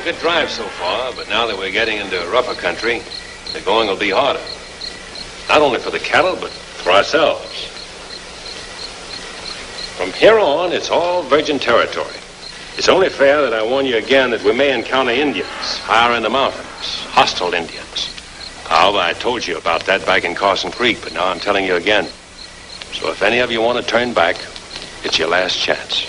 Good drive so far, but now that we're getting into rougher country, the going will be harder. Not only for the cattle, but for ourselves. From here on, it's all virgin territory. It's only fair that I warn you again that we may encounter Indians higher in the mountains, hostile Indians. However, I told you about that back in Carson Creek, but now I'm telling you again. So if any of you want to turn back, it's your last chance.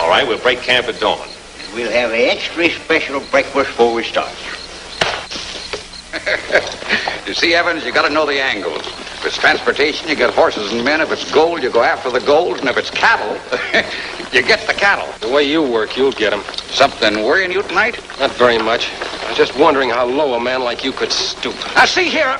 All right, we'll break camp at dawn. We'll have an extra special breakfast before we start. You see, Evans, you got to know the angles. If it's transportation, you get horses and men. If it's gold, you go after the gold. And if it's cattle, you get the cattle. The way you work, you'll get them. Something worrying you tonight? Not very much. I was just wondering how low a man like you could stoop. Now, see here.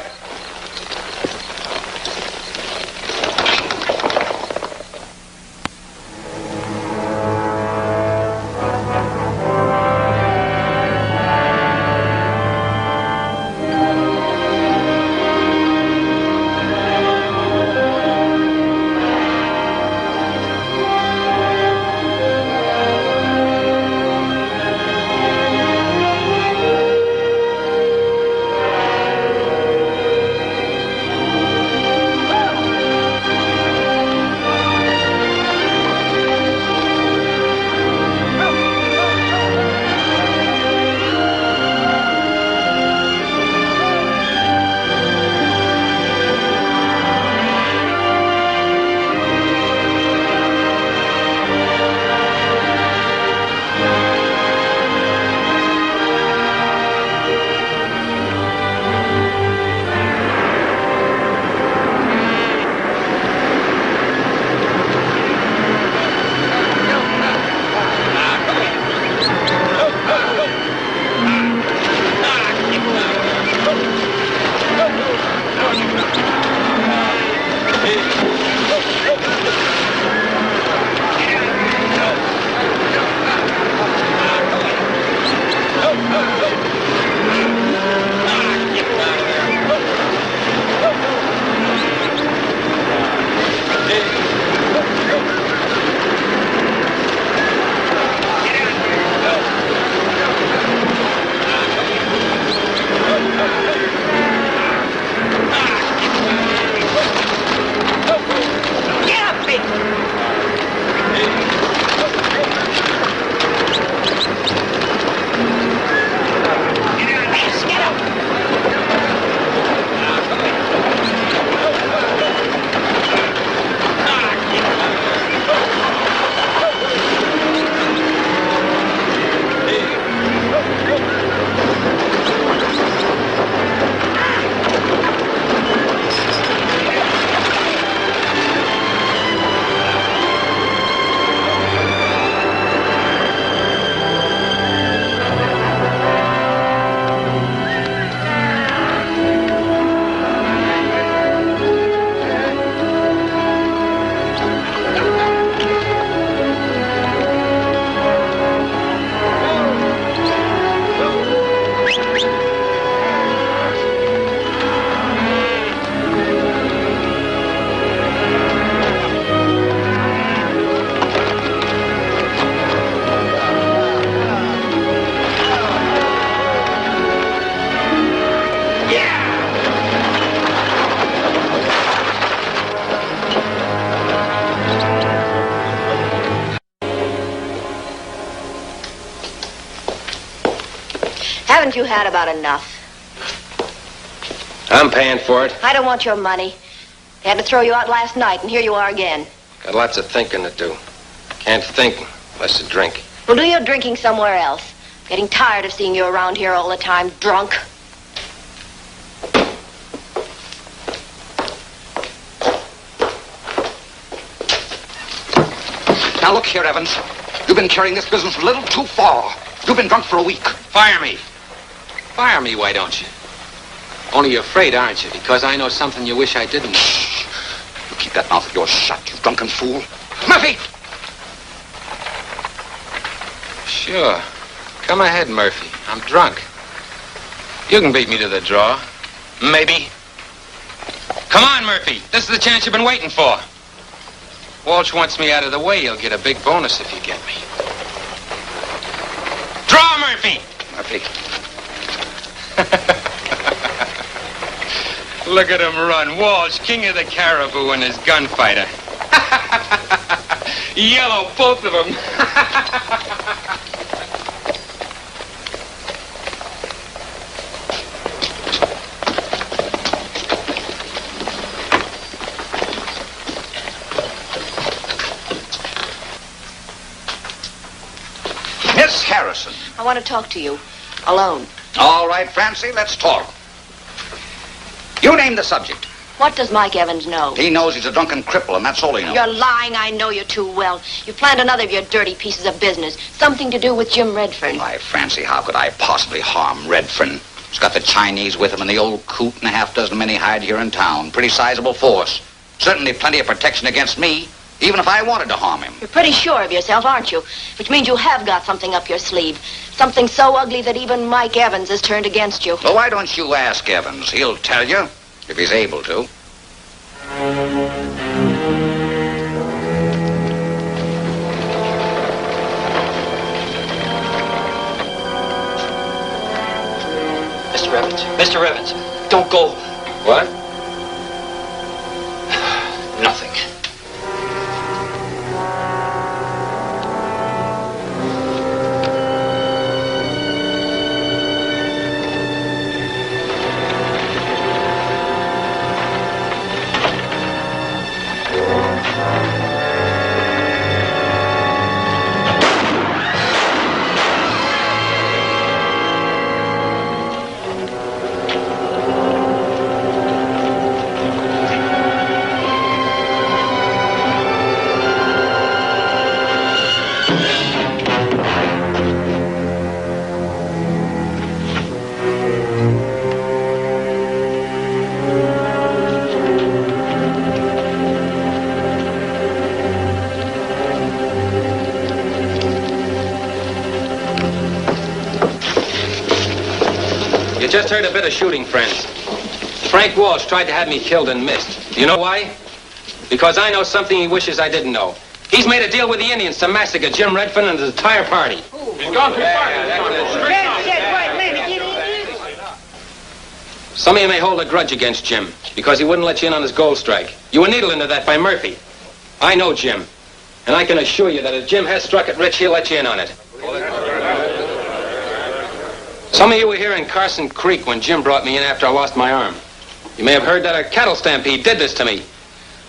Haven't you had about enough? I'm paying for it. I don't want your money. They had to throw you out last night, and here you are again. Got lots of thinking to do. Can't think unless you drink. Well, do your drinking somewhere else. Getting tired of seeing you around here all the time, drunk. Now look here, Evans. You've been carrying this business a little too far. You've been drunk for a week. Fire me. Fire me, why don't you? Only you're afraid, aren't you? Because I know something you wish I didn't. You keep that mouth of yours shut, you drunken fool. Murphy! Sure. Come ahead, Murphy. I'm drunk. You can beat me to the draw. Maybe. Come on, Murphy. This is the chance you've been waiting for. Walsh wants me out of the way. You'll get a big bonus if you get me. Draw, Murphy! Murphy. Look at him run. Walsh, king of the Cariboo and his gunfighter. Yellow, both of them. Miss Harrison. I want to talk to you. Alone. All right, Francie, let's talk. You name the subject. What does Mike Evans know? He knows he's a drunken cripple, and that's all he knows. You're lying. I know you too well. You planned another of your dirty pieces of business. Something to do with Jim Redfern. Why, Francie, how could I possibly harm Redfern? He's got the Chinese with him and the old coot and a half dozen men he hired here in town. Pretty sizable force. Certainly plenty of protection against me, even if I wanted to harm him. You're pretty sure of yourself, aren't you? Which means you have got something up your sleeve. Something so ugly that even Mike Evans has turned against you. Well, why don't you ask Evans? He'll tell you, if he's able to. Mr. Evans. Mr. Evans, don't go. What? Nothing. You just heard a bit of shooting, friends. Frank Walsh tried to have me killed and missed. Do you know why? Because I know something he wishes I didn't know. He's made a deal with the Indians to massacre Jim Redfern and his entire party. He's gone too far. Some of you may hold a grudge against Jim because he wouldn't let you in on his gold strike. You were needled into that by Murphy. I know Jim, and I can assure you that if Jim has struck it rich, he'll let you in on it. Some of you were here in Carson Creek when Jim brought me in after I lost my arm. You may have heard that a cattle stampede did this to me.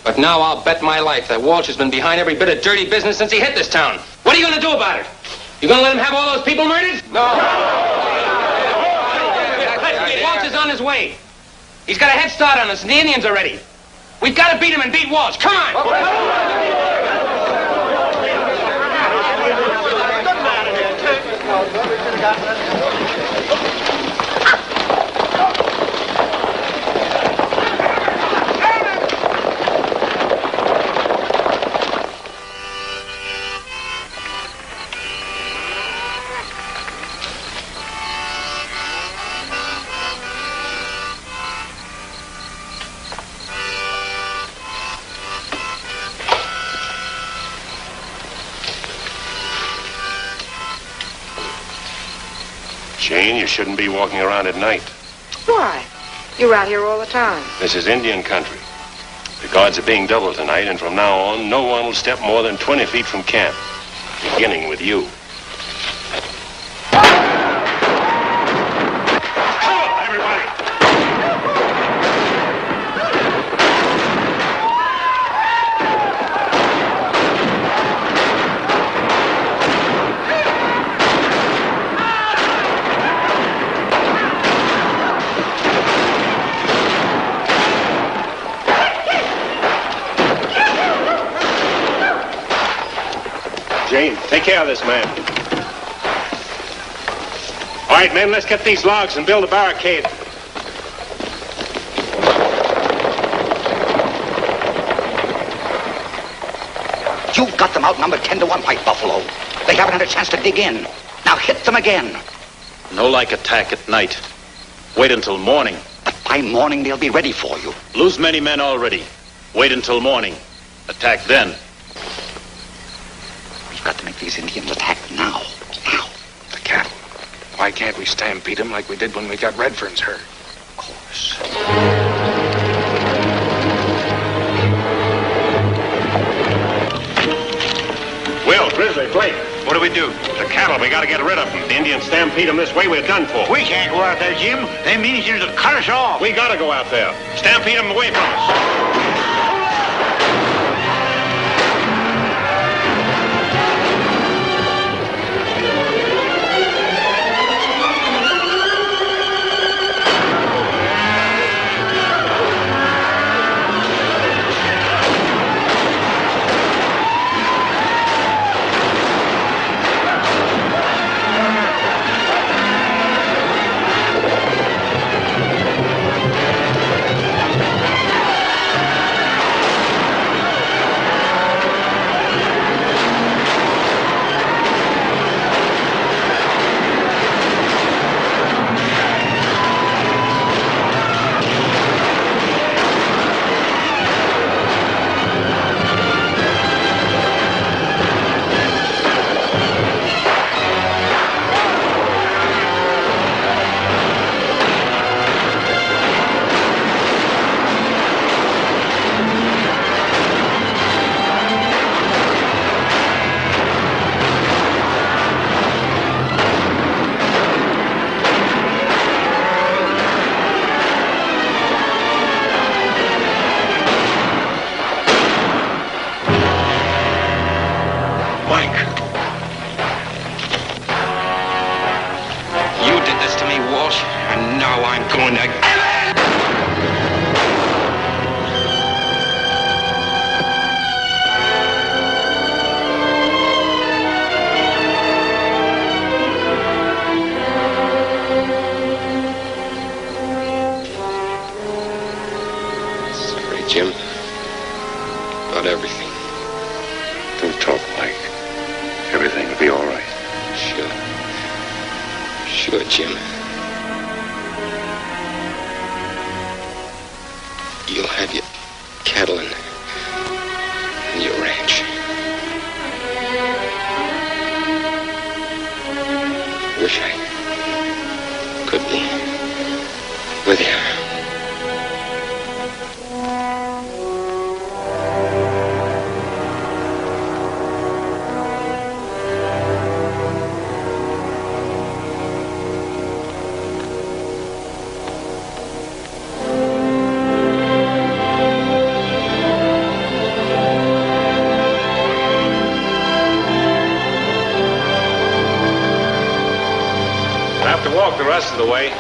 But now I'll bet my life that Walsh has been behind every bit of dirty business since he hit this town. What are you going to do about it? You going to let him have all those people murdered? No. Walsh is on his way. He's got a head start on us, and the Indians are ready. We've got to beat him and beat Walsh. Come on! Jane, you shouldn't be walking around at night. Why? You're out here all the time. This is Indian country. The guards are being doubled tonight, and from now on, no one will step more than 20 feet from camp. Beginning with you. Jane, take care of this man. All right, men, let's get these logs and build a barricade. You've got them outnumbered 10-1, White Buffalo. They haven't had a chance to dig in. Now hit them again. No like attack at night. Wait until morning. But by morning, they'll be ready for you. Lose many men already. Wait until morning. Attack then. We've got to make these Indians attack now. Now. The cattle. Why can't we stampede them like we did when we got Redfern's herd? Of course. Will, Grizzly, Blake, what do we do? The cattle, we got to get rid of them. The Indians stampede them this way, we're done for. We can't go out there, Jim. Them Indians will cut us off. We got to go out there. Stampede them away from us. Jim, about everything. Don't talk, Mike. Everything will be all right. Sure. Sure, Jim. You'll have your cattle and your ranch. Wish I could be with you. The rest of the way.